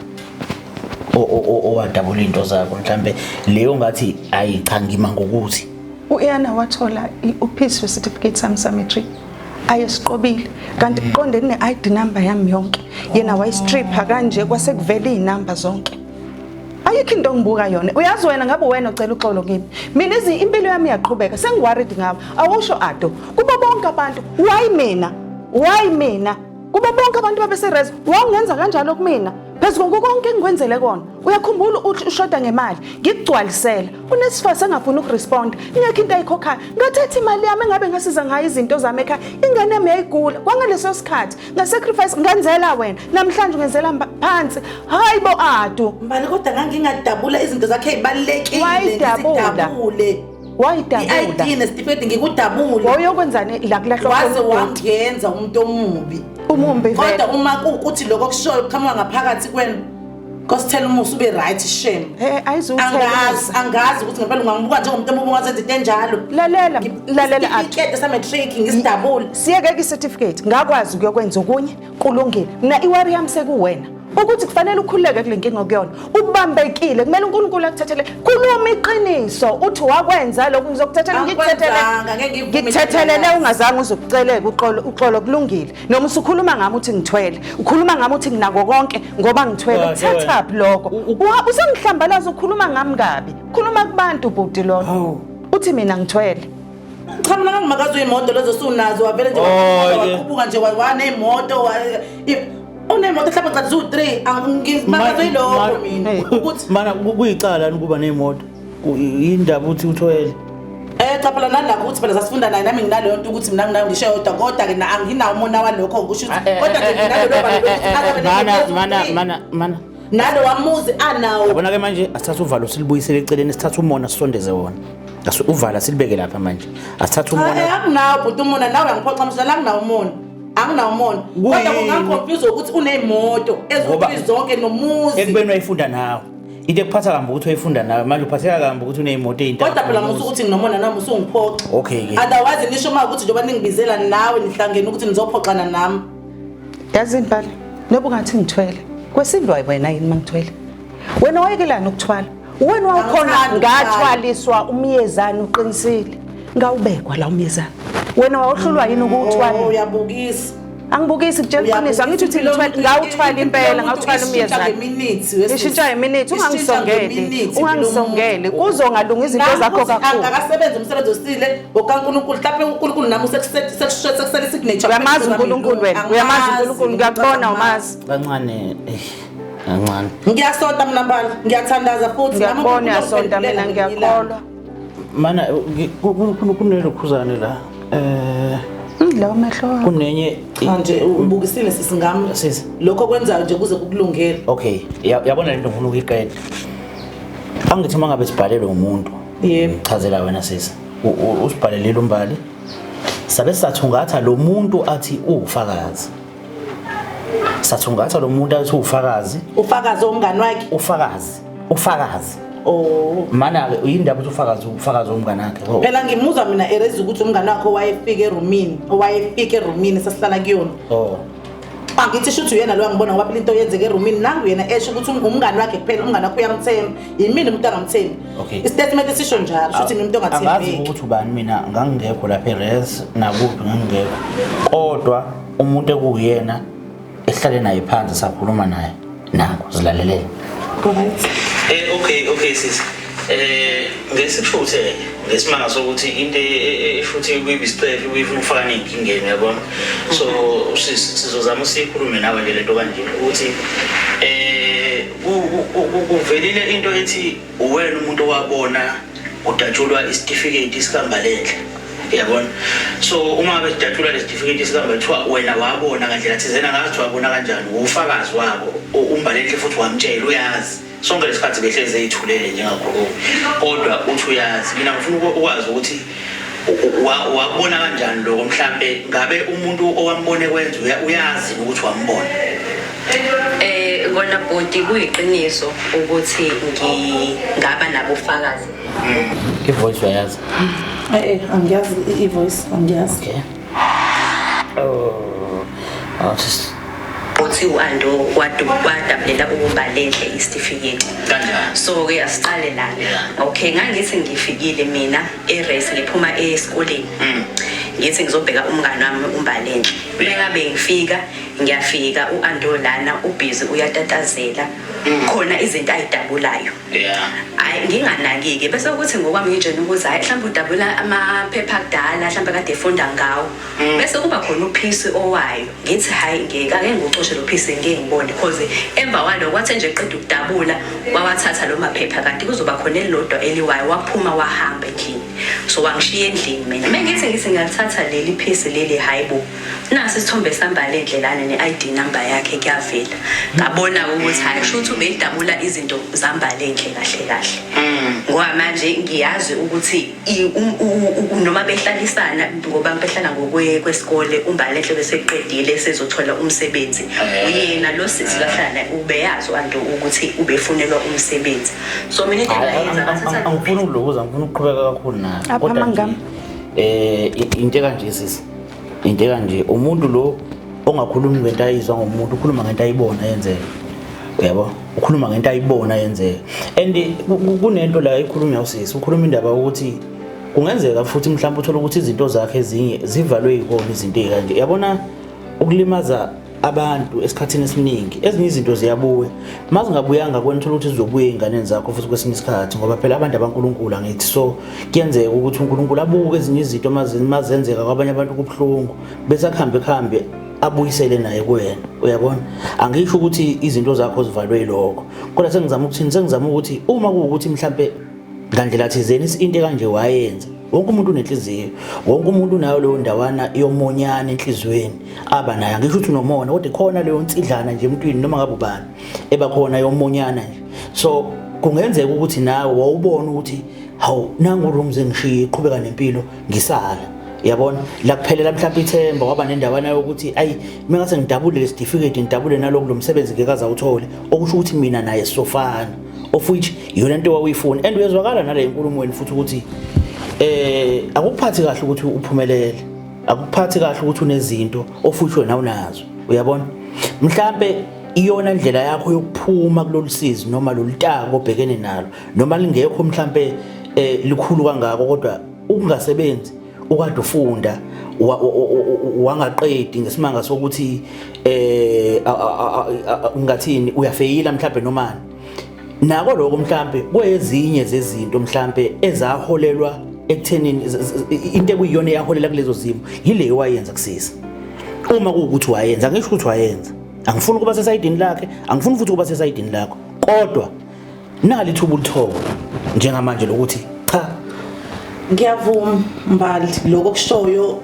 owadabula into zakho mhlambe leyo ngathi ayi cha ngima ngokuthi uyena wathola uPeace certificate sami matric ayesiqobile kanti iqondene ne-ID number yami yonke yena wayistripha kanje kwase kuvela izinamba zonke. Ayikho into ngibuka yona. Uyazi wena ngabe wena ucela uxolo kimi. Mina impilo yami iyaqhubeka sengiworried ngawe. Awusho Ado. Kuba bonke abantu why mina? Kuba bonke abantu babeserez wangenza kanjalo kumina. Phezulu konke engikwenzele kona. Uyakhumbula uthi ushoda ngemali. Ngikugcwalisela. Unesifase engafuni ukurespond. Ngeke into ayikhokhayo. Ngathatha imali yami engabe ngasiza ngayo izinto zami ekhaya. Ingane yami yayigula. Kwangaleso sikhathi ngasacrifice ngenzela wena. Namhlanje ngenzela phansi. Hayibo Ado. Mbali kodwa ngangingadabula izinto zakhe ezibalekile Wayidabule. I-ID nesitifiketi ngikudabule. Woyokwenzani la kulahlwa waze wangenza umuntu omumbi. Umumbi vele. Kodwa uma ukuthi lokho kushoyo kuqhamuka ngaphakathi kwena Kosithela umusa ube right shame. Angazi ukuthi ngempela ungangibuka njengomuntu omubi ongazenza into enjalo. Lalela Ati matric ngisidabule. Siyeke i-certificate ngakwazi ukuyokwenza okunye kulungile. Mina iwari yami sekuwena. Ukuthi kufanele ukhululeke kule nkinga okuyona. Ubambekile kumele uNkulunkulu akuthathele. Khuluma iqiniso uthi wakwenza lokhu ngizokuthathela ngikuthethelele ungazange uzokuceleka uxolo kulungile. Noma usukhuluma ngami uthi ngithwele. Ukhuluma ngami uthi nginako konke ngoba ngithwele. Thatha up lokho. Usengihlambalaza ukhuluma ngami kabi. Khuluma kubantu bhuti lo. Uthi mina ngithwele. Cha mina ngangimakazi imoto lezo sunazo wavele nje waqubuka nje wana imoto unemoto mhlawumbe cha zu3 angizimakazi yilokho mina ukuthi mana kuyicala ukuba nemoto indaba uthi uthwele cha phela nalakho ukuthi phela sasifunda naye nami nginaleyo nto ukuthi mina nginayo ngisho yodwa kodwa ke anginawo umona walokho ngisho ukuthi kodwa ke nginalo mana nalo wamuzi anawo yabona ke manje asithatha uvalo silibuyisele eceleni sithatha umona sisondeze wona uvala silibeke lapha manje asithatha umona anginawo bhuti umona nawe angiphoxa mhlawumbe la nginawo umona anginawo umona kodwa kungaconfuse ukuthi unemoto ezokuthi zonke nomuzi ekubeni wayifunda nawe into ekuphatha kambe ukuthi wayifunda nawe manje uphatheka kambe ukuthi unemoto eyintathu kodwa phela musu ukuthi nginomona nami usungiphoxa okay ke otherwise nisho uma ukuthi njengoba ningibizela nawe nihlangene ukuthi nizophoxana nami yazini bala noba ungathi ngithwele kwesindwa wena yini mangithwele wena wayekelana ukuthwala wena wakhona ngathwaliswa umyezana uqinisile ngawubekwa la umyezana wena wawuhlulwa yini ukuthwala uyabukisa angibukisi kutshela iqiniso angithi uthi ngawuthwala impela ngawuthwala umyezana ishintsha iminute ungangisongele kuzongalunga izinto zakho kakhulu angakasebenza umsebenzi osile okaNkulunkulu mhlawumbe uNkulunkulu nami sekusele signature uyamazi uNkulunkulu wena uyamazi uNkulunkulu ngiyakubona umazi kancane kancane ngiyasonta mina mbala ngiyathandaza futhi ngiyabona yasonta mina ngiyakholwa mana kunelokhuzane la lawo mehlo kunenye manje ubukisile sisingami lokho kwenzayo nje kuze kukulungele okay yabona lento ngifuna ukuyiqeda angithi mangabe sibhalelwe umuntu yebo chazela wena sisi usibhalelile umbali sabe sathungatha lo muntu athi ufakazi sathungatha lo muntu athi ufakazi omngani wakhe ufakazi mana uyindaba uthi ufakazi omngane wakhe phela ngimuzwa mina erezi ukuthi umngane wakhe wayefika erumini sasihlala kuyona angithi shuthi uyena lo ngibona ngoba into yenzeke erumini nangu yena esho ukuthi umngane wakhe kuphela umngane wakhe uyamthemba yimini umuntu angamthembi istatement esisho njalo shuthi umuntu ongathembeki angazi ukuthi ubani mina ngangingekho lapha eRes nakuphi ngangingekho kodwa umuntu ekuyena ehlale naye phansi sakhuluma naye nangu zilalelele right okay sis ngesifuthe ngesimanga sokuthi into futhi kuyibisicelo uyifuna ukufaka nenkingeni yabona so sizozama sikhulume nawe le lento kanje ukuthi kuvelile into ethi uwena umuntu owabona udatshulwa isitifiketi sikambalenhle yabona so uma bedatshulwa lesitifiketi sikambalenhle wena wabona ngandlela thizena ngathi wabona kanjani ufakazi wabo umbalenhle futhi wamtshela uyazi sonke lesikhathi behleze ezithulele njengakho kodwa uthi uyazi mina ngifuna ukwazi ukuthi wabona kanjani lokho mhlambe ngabe umuntu owambone kwenza uyazi ukuthi wambona kona bodi kuyiqiniso ukuthi ngingaba nabofakazi ivoice wayazi angiyazi ivoice angiyazi okay uthi uAndo wadabulela uMbalenhle isitifiketi kanjani so ke asiqale la okay ngangithi ngifikile mina erace ngiphuma esikoleni ngithi ngizobheka umngane wami uMbalenhle bengabe ngiyafika uAndo lana ubhizi uyatatazela khona izinto ayidabulayo hayi nginganaki-ke bese ukuthi ngokwami ngitshela ukuthi hayi mhlawumbe udabula amaphepha akudala mhlawumbe kade efunda ngawo bese kuba khona uphisi owayo ngithi hayi ngeke ngucoshe lo phisi ngiyengibone because emva kwalo kwathi nje eqeda ukudabula wawathatha lo maphepha kanti kuzoba khona elilodwa eliwayo waphuma wahamba endlini so wangishiya endlini mina mengithi ngiyathatha leli phisi leli hayibo nasi isithombe sambalenhle lana ne-ID number yakhe kuyavela ngabona ukuthi hayi kusho ukuthi ubeyidabula izinto zambalenhle kahle ngoba manje ngiyazi ukuthi noma behlalisana ngoba behlala ngokwesikole umbalenhle bese eqedile sezothola umsebenzi uyena lo sisi kahlala ubeyazi uAndo ukuthi ubefunelwa umsebenzi so mina into engayenza ngathatha angifuni ukulokuza ngifuna ukuqhubeka kakhulu nayo Apha mangami into kanje sisi into kanje umuntu lo ongakhulumi ngento ayizwa ngomuntu ukhuluma ngento ayibona yenzeka yabo ukhuluma ngento ayibona yenzeka and kunento la ikhulunywa usisi ukhuluma indaba ukuthi kungenzeka futhi mhlawumbe uthola ukuthi izinto zakhe ezinye zivalwe yikona izinto ezikanje yabona ukulimaza abantu esikhathini esiningi ezinye izinto ziyabuya mazingabuyanga kwena uthola ukuthi zizobuya einganeni zakho futhi kwesinye isikhathi ngoba phela abantu abankulunkulu angithi so kuyenzeka ukuthi uNkulunkulu abuke ezinye izinto mazenzeka kwabanye abantu kubhlungu bese akhambe abuyisele naye kuwena uyabona angisho ukuthi izinto zakho zivalwe lokho kodwa sengizama ukuthi uma kuukuthi mhlambe ngandlela thizeni into kanje wayenza wonke umuntu unenhliziyo wonke umuntu unayo leyo ndawana yomonyana enhlizweni aba naye angisho ukuthi unomona kodwa khona leyo nsidlana nje emntwini noma ngabe ubani ebakhona yomonyana nje so kungenzeka ukuthi nawe wawubona ukuthi hawu nangu Rumze ngishiye iqhubeka nempilo ngisala yabona la kuphelela mhlawumbe ithemba waba nendawana yokuthi ayi mina ngase ngidabule lesitifiketi ngidabule naloko lo msebenzi ngeke azawuthole okusho ukuthi mina naye sofana of which yona into wawuyifuna and uyezwakala nale inkulumo wena futhi ukuthi akukuphathi kahle ukuthi uphumelele akukuphathi kahle ukuthi unezinto ofuthi wena unazo uyabona mhlambe iyona indlela yakho yokuphuma kulolusizi noma lolutako obhekene nalo noma lingekho mhlambe likhulu kangako kodwa ukungasebenzi ukade ufunda wangaqedi ngesimanga sokuthi ngathini uyafeyila mhlambe noma nako lokho mhlambe kwezinye zezinto mhlambe ezaholelwa ekuthenini into ekuyiyona yaholela kulezo zimo yile wayenza kusisa uma kuukuthi wayenza ngisho ukuthi wayenza angifuni ukuba sesayidini lakhe angifuni futhi ukuba sesayidini lakho kodwa nali thuba ulithoba njengamanje lokuthi cha ngiyavuma Mbali lokho kushoyo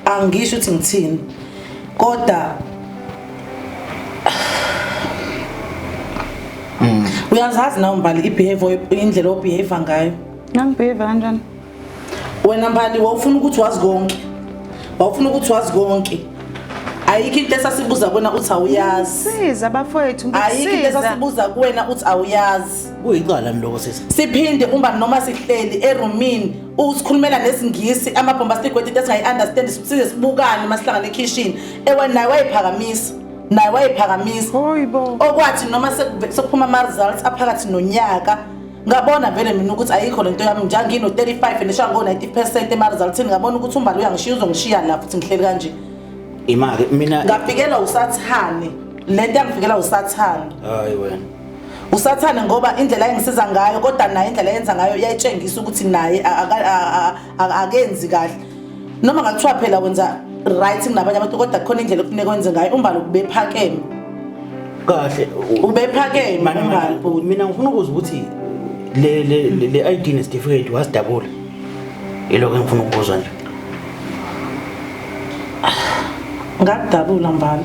angisho ukuthi ngithini kodwa uyazazi nawe Mbali ibehavior indlela obehave ngayo ngangibehave kanjani wena Mbali wawufuna ukuthi wazi konke ayikho into esasibuza kuwena uthi awuyazi siza bafowethu ayikho into esasibuza kuwena uthi awuyazi kuyiqala mloko sisi siphinde uma noma sihleli eroomini usikhulumela nesingisi ama-bombastic wethu into esingayi-understand size sibukane masihlangana ekitchen naye wayiphakamisa hoyibo okwathi noma sekuphuma ama-results aphakathi nonyaka ngabona vele mina ukuthi ayikho lento yami njengino 35 and esha ngo 90% ema-resultsini ngabona ukuthi uMbali uyangishiya uzongishiya la futhi ngihleli kanje imake mina ngafikela usathane lento yangifikela usathane hayi wena usathane ngoba indlela engisiza ngayo kodwa naye indlela yenza ngayo iyayitshengisa ukuthi naye akenzi kahle noma ngathiwa phela wenza right nabanye abantu kodwa khona indlela okufuneka wenze ngayo umbali ubephakeme kahle ubephakeme umbali mina ngifuna ukuzwa ukuthi le ID certificate wasidabula iloko engifuna ukuzwa nje ngakudabula mbali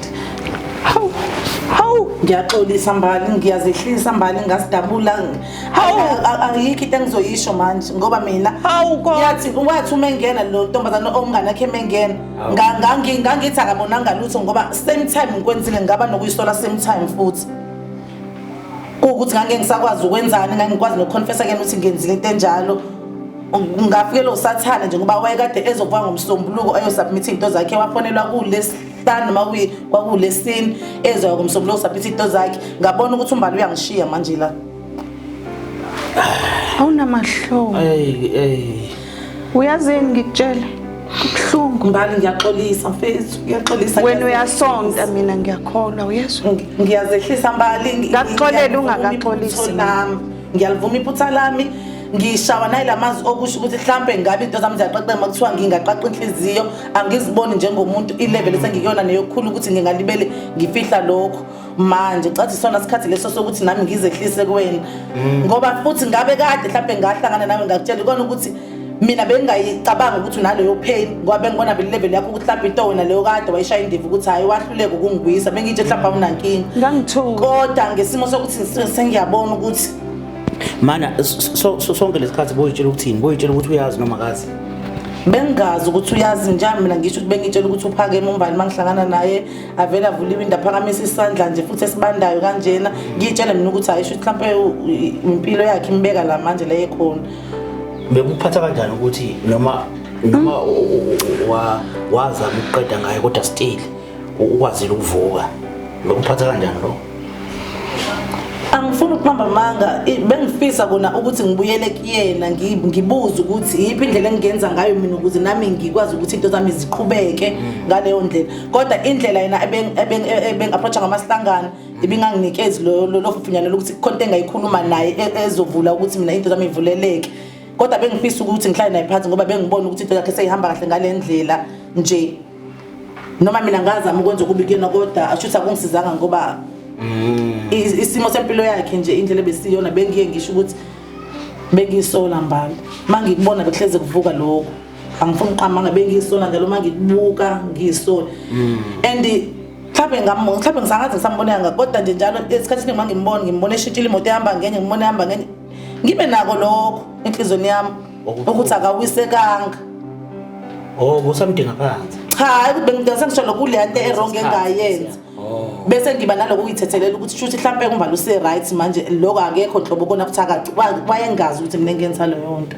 hawu ngiyaxolisa mbali ngiyazehlisa mbali ngasidabula ayikho into engizoyisho manje ngoba mina yathi wathi uma engena lo ntombazana omngane akhe emengena ngangithi akabonanga lutho ngoba same time ngikwenzile ngaba nokuyisola same time futhi ukuthi ngeke ngisakwazi ukwenzani ngangikwazi nokuconfessa again ukuthi ngenzile into enjalo ngafike lo sathana nje ngoba wayekade ezovuka ngomsombuluko ayosubmit into zakhe wafonelwa kulesihlanu makuyi kwakulesini ezoya ngomsombuluko submit into zakhe ngabona ukuthi umbali uyangishiya manje la awunamahlo uyazini ngikutshela kubuhlungu mbali ngiyaxolisa mfethu ngiyaxolisa wena uyasonta mina ngiyakholwa uyezwa ngiyazehlisa mbali ngakuxolela ungakaxolisi nami ngiyalivuma iphutha lami ngishawa nayi lamazi okusho ukuthi mhlambe ngabe into zami ziyaqaqeka makuthiwa ngingaqaqa inhliziyo angiziboni njengomuntu ilevel esengikuyona neyokukhulu ukuthi ngingalibele ngifihla lokho manje cathi sona isikhathi leso sokuthi nami ngizehlise kuwena ngoba futhi ngabe kade mhlambe ngahlangana nawe ngakutshela ikona ukuthi mina bengayicabanga ukuthi unaleyo pain ngoba bengibona vele level yakho ukuthi mhlambe into wena leyo kade wayishaya indivu ukuthi hayi wahluleka ukungibuyisa bengitshe mhlambe awunankinga ngangithuka kodwa ngesimo sokuthi sengiyabona ukuthi mana sonke lesikhathi boyitshela ukuthini boyitshela ukuthi uyazi noma akazi bengazi ukuthi uyazi njani mina ngisho ukuthi bengitshela ukuthi uphakeme umbali mangihlangana naye avela vuliwe indaphakamisa isandla nje futhi esibandayo kanjena ngitshela mina ukuthi ayisho mhlambe impilo yakhe imbeka la manje la ekhona bekuphatha kanjani ukuthi noma wazama ukuqeda ngayo kodwa still ukwazile ukuvuka bekuphatha kanjani lo angifuni ukubamba amanga bengifisa kona ukuthi ngibuyele kuyena ngibuze ukuthi yiphi indlela engenza ngayo mina ukuze nami ngikwazi ukuthi into zami ziqhubeke ngaleyo ndlela kodwa indlela yena ebeng approach ngamahlangano ibinganginikezi lo funyana lokuthi konke engayikhuluma naye ezovula ukuthi mina into zami ivuleleke kodwa bengifisa ukuthi ngihlale naye phansi ngoba bengibona ukuthi into yakhe seyihamba kahle ngale ndlela nje noma mina ngazama ukwenza kubikena kodwa ashuthi akungisizanga ngoba isimo sempilo yakhe nje indlela besiyona bengiye ngisho ukuthi bengisola mbali mangikubona behleze kuvuka lokho angifuni uqhamanga bengisola njalo mangikubuka ngisola and mhlawumbe ngisangathi ngisambonanga kodwa nje njalo esikhathini ngimbona eshintshile imoto ehamba ngenye ngibona ehamba ngenye ngibe nako lokho enhlizweni yami ukuthi akawisekanga usamdinga phansi cha bengidinga sengisho lokule nto errong engayenza bese ngiba naloko uyithethelela ukuthi shuthi mhlambe umbali use right manje lokho akekho nhlobo kona kuthakathi wayengazi ukuthi mina ngenza leyo nto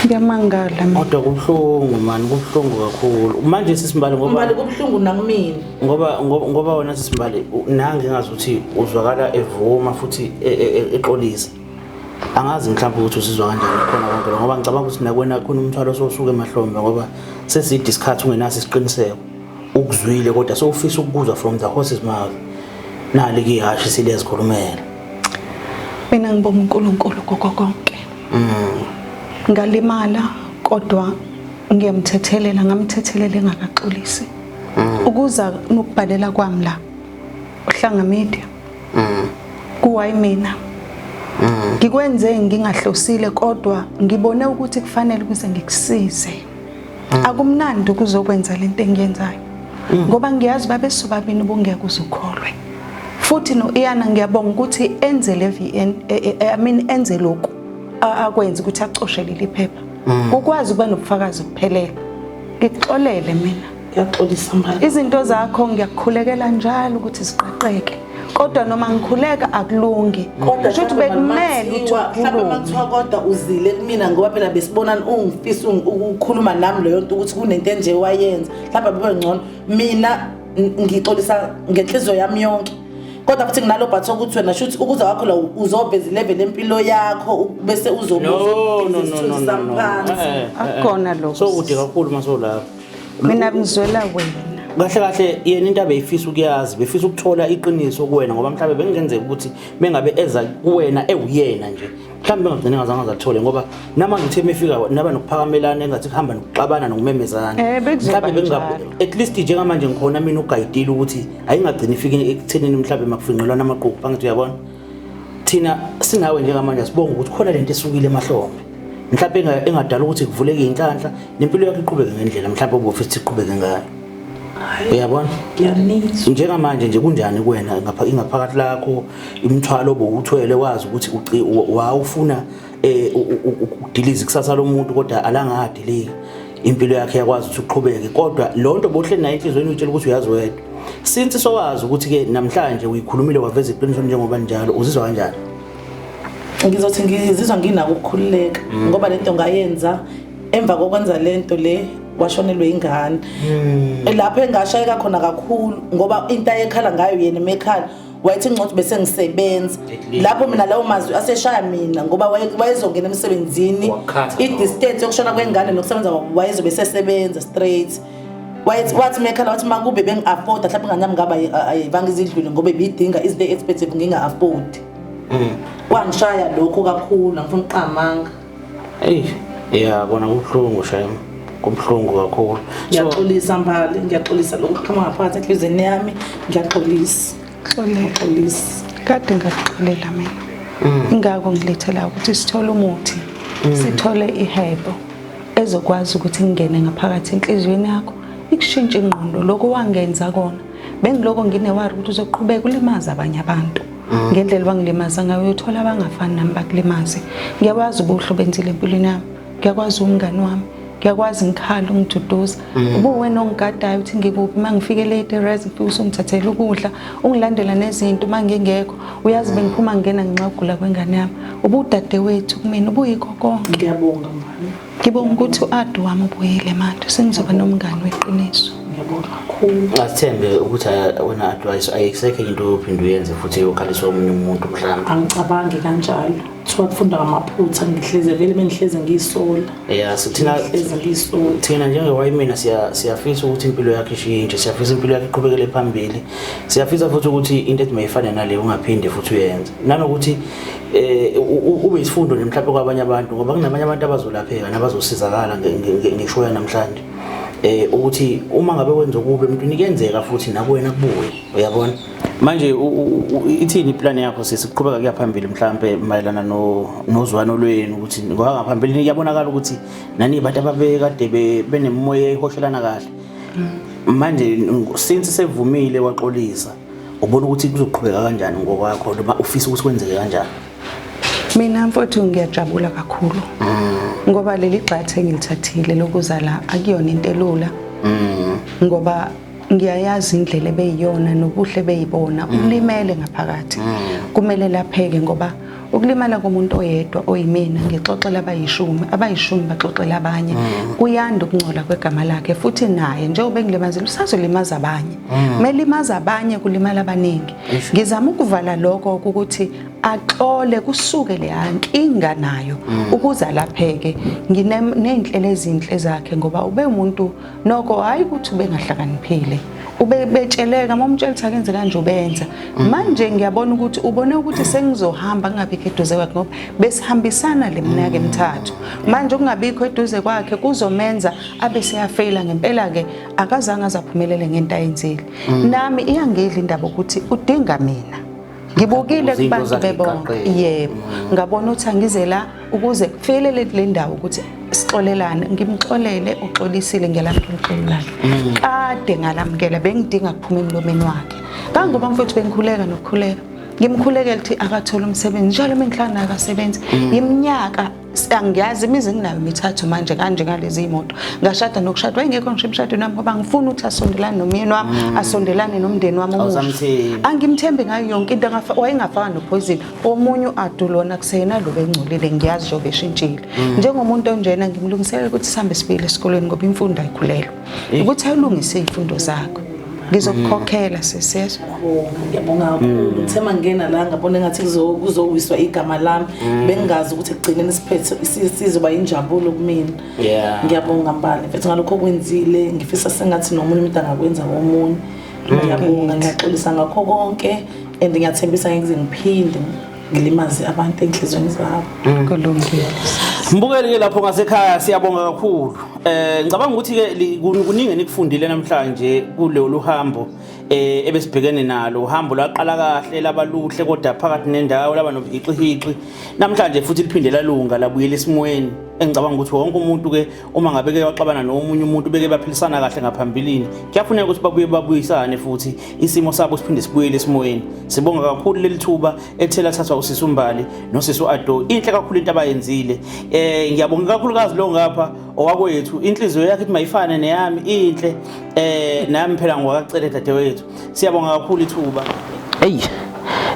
ngiyamangala mina kodwa kubuhlungu man kubuhlungu kakhulu manje sisimbali ngoba umbali kubuhlungu nakumina ngoba wona sisimbali nange ngazi ukuthi uzwakala evuma futhi exolisa angazi mhlawumbe ukuthi usizwa kanjani khona konke ngoba ngicabanga ukuthi nakwena khona umthwalo sosuke emahlombe ngoba sesiyidiskhathi ungenaso isiqiniseko ukuzwile kodwa sowufisa ukuzwa from the horse's mouth nali kihashi silezikhulumela mina ngibonga uNkulunkulu konke ngalimala kodwa ngiyamthethelela ngamthethelela engakaxolisi ukuza nokubhalela kwami la uhlanga media kuwayi mina ngikwenze ngingahlosile kodwa ngibone ukuthi kufanele ukuze ngikusize akumnandi ukuzokwenza lento engiyenzayo ngoba ngiyazi babesobabini bongeke uzukholwe futhi noIyana ngiyabonga ukuthi enze le VN enze lokho akwenza ukuthi acoshe leli phepha ukwazi ukuba nobufakazi kuphelele ngixolele mina ngiyaxolisa manje izinto zakho ngiyakukhulekela njalo ukuthi ziqaqeke kodwa noma ngikhuleka akulungi kodwa shothi bekumele ukuthi mhlawumbe makuthiwa kodwa uzile kumina ngoba phela besibonana ungifisa ukukhuluma nami leyo nto ukuthi kunento enje wayenza mhlawumbe bebe ngcono mina ngixolisa ngenhliziyo yami yonke kodwa futhi nginalo batho ukuthi wena shothi ukuza wakho la uzoveza level empilo yakho bese uzobuza akukona lokho so ude kakhulu masolapha mina ngizwela wena kahle yena into abeyifisa ukuyazi befisa ukuthola iqiniso kuwena ngoba mhlawumbe bengenzeka ukuthi mengabe eza kuwena ewuyena nje mhlawumbe bengagcina ngazange zathole ngoba namanje uthe mefika naba nokuphakamelana engathi kuhamba nokuxabana nokumemezana mhlawumbe at least njengamanje ngikhona mina ugayidile ukuthi ayingagcina ifike ekuthenini mhlawumbe makufinqelwana amaqhubu bangithi uyabona thina sinawe njengamanje sibonga ukuthi khona lento esukile emahlombe mhlawumbe engadala ukuthi kuvuleke inhlanhla nempilo yakhe iqhubeke ngendlela mhlawumbe obufisa iqhubeke ngayo uyabona ngiyanizwa njengamanje nje kunjani kuwena ingaphakathi lakho imithwalo obowuthwele wazi ukuthi wawufuna ukudiliza ikusasa lomuntu kodwa alangadilika impilo yakhe yakwazi ukuthi uqhubeke kodwa lonto bohleli nayo inhlizweni utshela ukuthi uyazi wedwa since sowazi ukuthi ke namhlanje uyikhulumile waveza iqiniso njengoba njalo uzizwa kanjani ngizothi ngizizwa nginako ukukhululeka ngoba lento ngayenza emva kokwenza lento le washonelwe ingane lapho engashayeka khona kakhulu ngoba into ayekhala ngayo yena emekhala wayethi ngcothi bese ngisebenza lapho mina lawo mazwi aseshaya mina ngoba wayezongena emsebenzini i-distance yokushona kwengane nokusebenza wayezobe sesebenza straight wathi mekhala wathi makube bengi-afford mhlawumbe ingane yami ngaba ayivanga izidlule ngoba beyidinga izinto expensive nginga-afford wangishaya lokho kakhulu angifuna uqamanga kona kubuhlungu shame kubhlungu kakhulu ngiyaxolisa Mbali ngiyaxolisa lokho khama ngaphansi enhlizweni yami ngiyaxolisa kade ngakuxolela mina ingako ngilethela ukuthi sithole umuthi sithole ihebo ezokwazi ukuthi ngene ngaphakathi enhlizweni yakho ikushintshe ingqondo lokho wangenza kona bengiloko nginewari ukuthi uzoqhubeka ulimaza abanye abantu ngendlela bangilimaza ngayo uyothola abangafani nami bakulimaze ngiyakwazi ubuhlobenzile empilweni yami ngiyakwazi umngani wami ngiyakwazi ngikhala ungiduduza ubuwena ongigadayo ukuthi ngikuphi mangifike late erase ngifike usungithathela ukudla ungilandela nezinto mangingekho uyazi bengiphuma ngena nginxagula kwengane yami ubudade wethu kumina ubuyikho konke ngiyabonga mama ngibonga ukuthi uAdu wami ubuyile manje sengizoba nomngani weqiniso ngiyabonga kakhulu asithembe ukuthi wena advice ayisekho into ophinde uyenze futhi uyokhaliswa omunye umuntu mhlawumbe angicabangi kanjalo kuthiwa kufunda ngamaphutha ngihleze vele bengihleze ngiyisola thina njengewayimina siyafisa ukuthi impilo yakhe ishintshe siyafisa impilo yakhe iqhubekele phambili siyafisa futhi ukuthi into ethi mayifane naleyo ungaphinde futhi uyenze nanokuthi ube isifundo nemhlawumbe kwabanye abantu ngoba kunabanye abantu abazolapheka nabazosizakala ngisho namhlanje ukuthi uma ngabe wenza ukube emntwini kuyenzeka futhi nakuwena kubuye uyabona manje ithini iplan yakho sesiqhubeka kuya phambili mhlambe mayelana nozwano lwenu ukuthi ngoba ngaphambili kuyabonakala ukuthi nani bantu ababekade benemoya ehoshelana kahle manje since sevumile waxolisa ubona ukuthi kuzoqhubeka kanjani ngokwakho noma ufisa ukuthi kwenzeke kanjani mina mfowethu ngiyajabula kakhulu ngoba leli gxathe engilithathile lokuza la akuyona into elula ngoba ngiyayazi indlela ebeyiyona nobuhle beyibona ulimele ngaphakathi kumele lapheke ngoba ukulimala komuntu oyedwa oyimina ngixoxela abayishumi baxoxela abanye kuyanda ukungcola kwegama lakhe futhi naye njengoba engilimazile usazolimaza abanye melimaza abanye kulimala abaningi ngizama ukuvala lokho ukuthi axole kusuke le yankinga nayo ukuze alapheke nginenhlelo ezinhle zakhe ngoba ube umuntu noko hayi ukuthi ubengahlakaniphile ubetsheleka momtshela ukuthi akenze kanje ubenza manje ngiyabona ukuthi ubone ukuthi sengizohamba ngingabikho eduze kwakhe ngoba besihambisana leminyaka emithathu manje ukungabikho eduze kwakhe kuzomenza abe seyafeyila ngempela ke akazange azaphumelele ngento ayenzile nami iyangidla indaba ukuthi udinga mina ngibukile kubantu bebonke yebo ngabona ukuthi angize la ukuze kufikelele le ndawo ukuthi sixolelane ngimxolele uxolisile ngelamxolelane kade ngalamkela bengidinga kuphuma emlomeni wakhe kangoba mfowethu bengikhuleka nokukhuleka ngimkhulekela ukuthi akathola umsebenzi njalo mengihlala akasebenzi iminyaka angiyazi imizi nginayo imithathu manje kanje ngalezi imoto ngashada nokushada wayengekho ngisho emshadweni wami ngoba ngifuna ukuthi asondelane nomyeni wami asondelane nomndeni wami omusha angimthembe ngayo yonke into wayengafaka nopoison omunye uAdu lona kusena lo bengcolile ngiyazi nje obeshintshile njengomuntu onjena ngimlungiselela ukuthi sihambe sibile esikoleni ngoba imfundo ayikhulelwe ukuthi ayilungise izifundo zakhe ngizokukhokhela sesizwe. Ngiyabonga kakhulu. Ngithe mangena la ngabona engathi kuzowiswa igama lami. Bengazi ukuthi ekugcineni isiphetho sizoba injabulo kumina. Ngiyabonga Mbali. Mfethu ngalokho kwenzile ngifisa sengathi nomunye umuntu angakwenza komunye. Ngiyabonga ngiyaxolisa ngakho konke and ngiyathembisa ngeke ngiphinde ngilimaze abantu enhlizweni zabo. Kulungile. Mbukeli ke lapho ngasekhaya siyabonga kakhulu. Ngicabanga ukuthi ke kuningi nikufundile namhlanje kulolu hambo ebesibhekene nalo. Uhambo lwaqala kahle labaluhle kodwa phakathi nendawo laba nobuhiqihiqi. Namhlanje futhi liphinde lalunga labuyela esimweni. Engicabanga ukuthi wonke umuntu ke uma ngabe ke waxabana nomunye umuntu beke baphilisana kahle ngaphambilini. Kuyafuneka ukuthi babuye babuyisane futhi isimo sabo siphinde sibuyele esimweni. Sibonga kakhulu leli thuba ethela thathwa uSisi uMbali noSisi uAdo. Inhle kakhulu into abayenzile. Ngiyabonga kakhulukazi lo ngapha owakwethu inhliziyo yakhe ithi mayifane neyami inhle nami phela ngokwacela dadewethu. Siyabonga kakhulu ithuba. Hey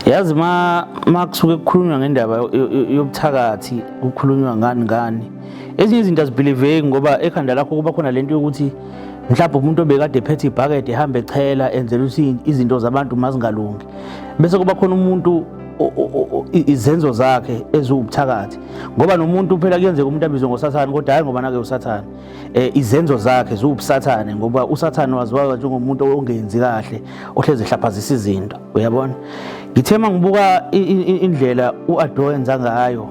yazi makusuke kukhulunywa ngendaba yobuthakathi kukhulunywa ngani ezinye izinto azibelieveki ngoba ekhanda lakho kuba khona lento yokuthi mhlawumbe umuntu obekade ephethe ibhakede ehambe echela enzela ukuthi izinto zabantu mazingalungi bese kuba khona umuntu izenzo zakhe eziwubuthakathi ngoba nomuntu phela kuyenzeka umuntu abizwe ngosathane kodwa hayi ngoba nake usathane izenzo zakhe ziwubusathane ngoba usathane waziwa njengomuntu ongenzi kahle ohleze ehlaphazisa izinto uyabona ngithema ngibuka indlela uAdo enza ngayo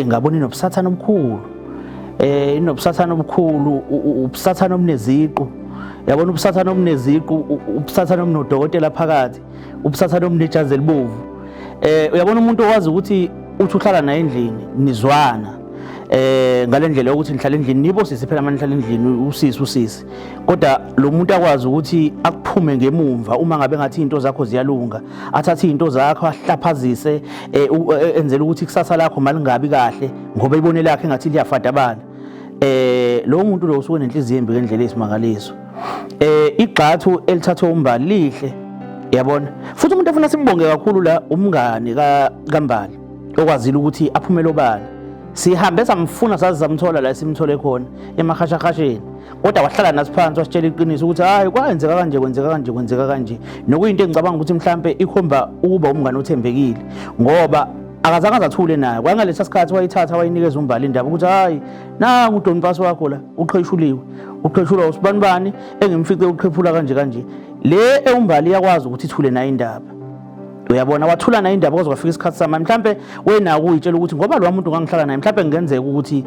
ngabona inobusathane obukhulu inobusathane obukhulu ubusathane omneziqu yabona ubusathane omneziqu ubusathane omnodokotela phakathi ubusathane omnejazi elibovu uyabona umuntu owazi ukuthi uthi uhlala naye endlini nizwana ngalendlela ukuthi nihlala endlini nibo sisi phela manje nihlala endlini usisi kodwa lo muntu akwazi ukuthi akuphume ngemuva uma ngabe ngathi into zakho ziyalunga athathe into zakho ahlaphazise enzela ukuthi kusasa lakho malingabi kahle ngoba ibone lakhe ngathi liyafadabana lo muntu lo usuke nenhliziyo embi ngendlela esimangaliso igxathu elithathwe uMbali lihle yabona futhi umuntu efuna simbonge kakhulu la umngane kaMbali okwazile ukuthi aphumele obala sihambe samfuna sazi samthola la simthole khona emahashahasheni kodwa wahlala nasiphansi wasitshela iqiniso ukuthi hayi kwenzeka kanje nokuyinto engicabanga ukuthi mhlambe ikhomba ukuba umngane othembekile ngoba akazange azathule naye kwangalesa sikhathi wayithatha wayinikeza uMbali indaba ukuthi hayi nangu uDon Pass wakho la uqheshulwa usibanibani engimfice uqhephula kanje le uMbali yakwazi ukuthi ithule naye indaba uyabona wathula naye indaba kozofika isikhathi samanje mhlambe wena ukuyitshela ukuthi ngoba lo muntu ngangihlala naye mhlambe ngenzeka ukuthi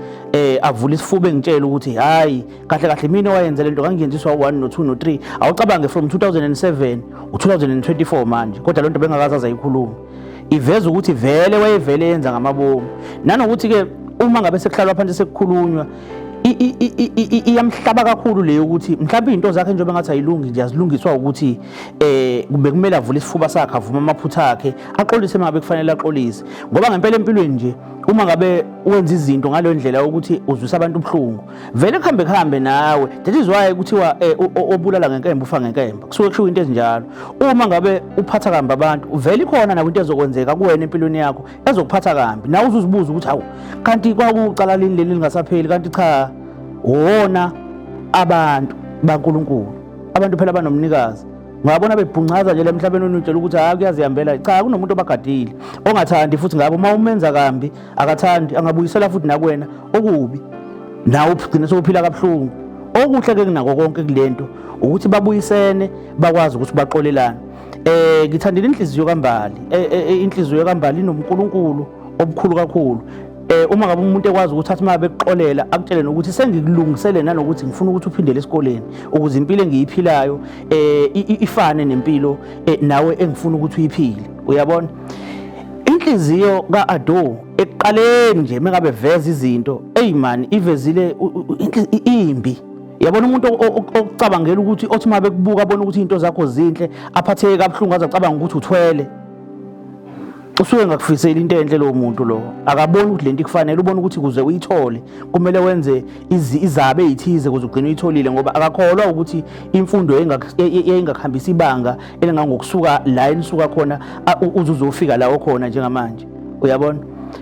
avule isifuba engitshela ukuthi hayi kahle mina wayenza lento ngangiyenziswa 1 no 2 no 3 awucabange from 2007 u2024 manje kodwa lento bengakaza azayikhuluma iveza ukuthi vele wayevele yenza ngamabomu nanokuthi ke uma ngabe sekuhlalwa phansi sekukhulunywa iyamhlaba kakhulu leyo ukuthi mhlawumbe into zakhe njengoba ngathi ayilungi nje azilungiswa ukuthi kube kumele avule isifuba sakhe avuma amaphutha akhe axolise mangabe kufanele axolise ngoba ngempela empilweni nje uma ngabe wenza izinto ngale ndlela ukuthi uzwisa abantu ubhlungu vele kuhambe nawe that is why kuthiwa obulala ngenkemba ufa ngenkemba kusuke kusho into ezinjalo uma ngabe uphatha kambi abantu vele ikhona nawo into ezokwenzeka kuwena empilweni yakho ezokuphatha kambi nawe uzuzibuza ukuthi hawu kanti kwakucala leli lingasapheli kanti cha wona abantu baNkulunkulu abantu phela banomnikazi ngabona bebhuncaza nje lemhlabeni onutshela ukuthi hayi kuyazihambela cha kunomuntu obagadile ongathandi futhi ngabo uma umenza kambi akathandi angabuyisela futhi nakwena okubi nawe ugcina sokuphila kabuhlungu okuhle ke kunako konke kulento ukuthi babuyisene bakwazi ukuthi baxolelane ngithandile inhliziyo kaMbali inhliziyo kaMbali inoNkulunkulu obukhulu kakhulu uma ngabe umuntu ekwazi ukuthi athi mabe kuxolela akutshele nokuthi sengikulungisele nanokuthi ngifuna ukuthi uphindele esikoleni ukuze impilo engiyiphilayo ifane nempilo nawe engifuna ukuthi uyiphile uyabona inhliziyo kaAdo eqaleni nje mengabe veza izinto man ivezile imbi yabona umuntu okucabangela ukuthi othi mabe kubuka abona ukuthi into zakho zinhle aphatheke kabuhlungu azacabanga ukuthi uthwele usuke ngakufisela into enhle lo muntu lo akaboni ukuthi lento kufanele ubone ukuthi kuze uyithole kumele wenze izabe ezithize ukuze ugcine uyitholile ngoba akakholwa ukuthi imfundo engakhambisa ibanga elingangokusuka la enisuka khona uzuzofika la okhona njengamanje uyabona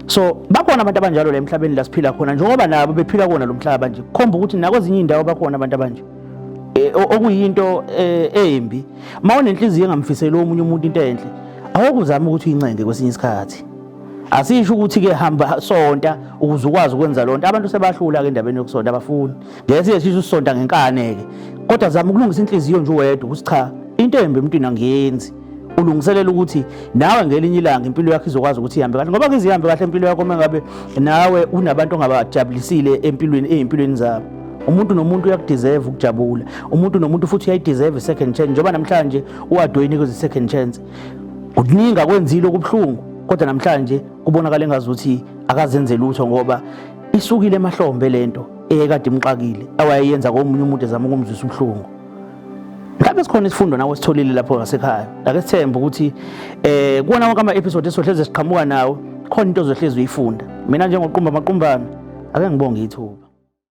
so bakhona abantu abanjalo la emhlabeni la siphila khona njengoba nabo bephila kona lo mhlaba nje kukhomba ukuthi nakwezinye indawo bakhona abantu abanje okuyinto embi mawunenhliziyo engamfisela omunye umuntu into enhle awukuzama ukuthi uyincenge kwesinye isikhathi asisho ukuthi ke hamba sonta ukuze ukwazi ukwenza lonto abantu sebahlula ke endabeni yokusonta abafuni ngeke sisho usonta ngenkane ke kodwa zama ukulungisa inhliziyo nje uwedwa ukuthi cha into embi emntwini angiyenzi ulungiselela ukuthi nawe ngelinye ilanga impilo yakho izokwazi ukuthi ihambe kahle ngoba kuzihambe kahle impilo yakho mengabe nawe unabantu ongabajabulisile empilweni zabo umuntu nomuntu uyakudeserve ukujabula umuntu nomuntu futhi uyayideserve second chance njengoba namhlanje uAdweni kwe second chance kuninga kwenzile okubuhlungu kodwa namhlanje kubonakala engazuthi akazenze lutho ngoba isukile emahlombe lento ekade imxakile awayenza komunye umuntu ezama ukumzwisa ubuhlungu ngabe sikhona isifundo nawe sitholile lapho ngasekhaya ake sithembe ukuthi kuona wonke ama episode esohleze siqhamuka nawo khona into ozohleze uyifunda mina njengoqumba maqumbana ake ngibonge ithuba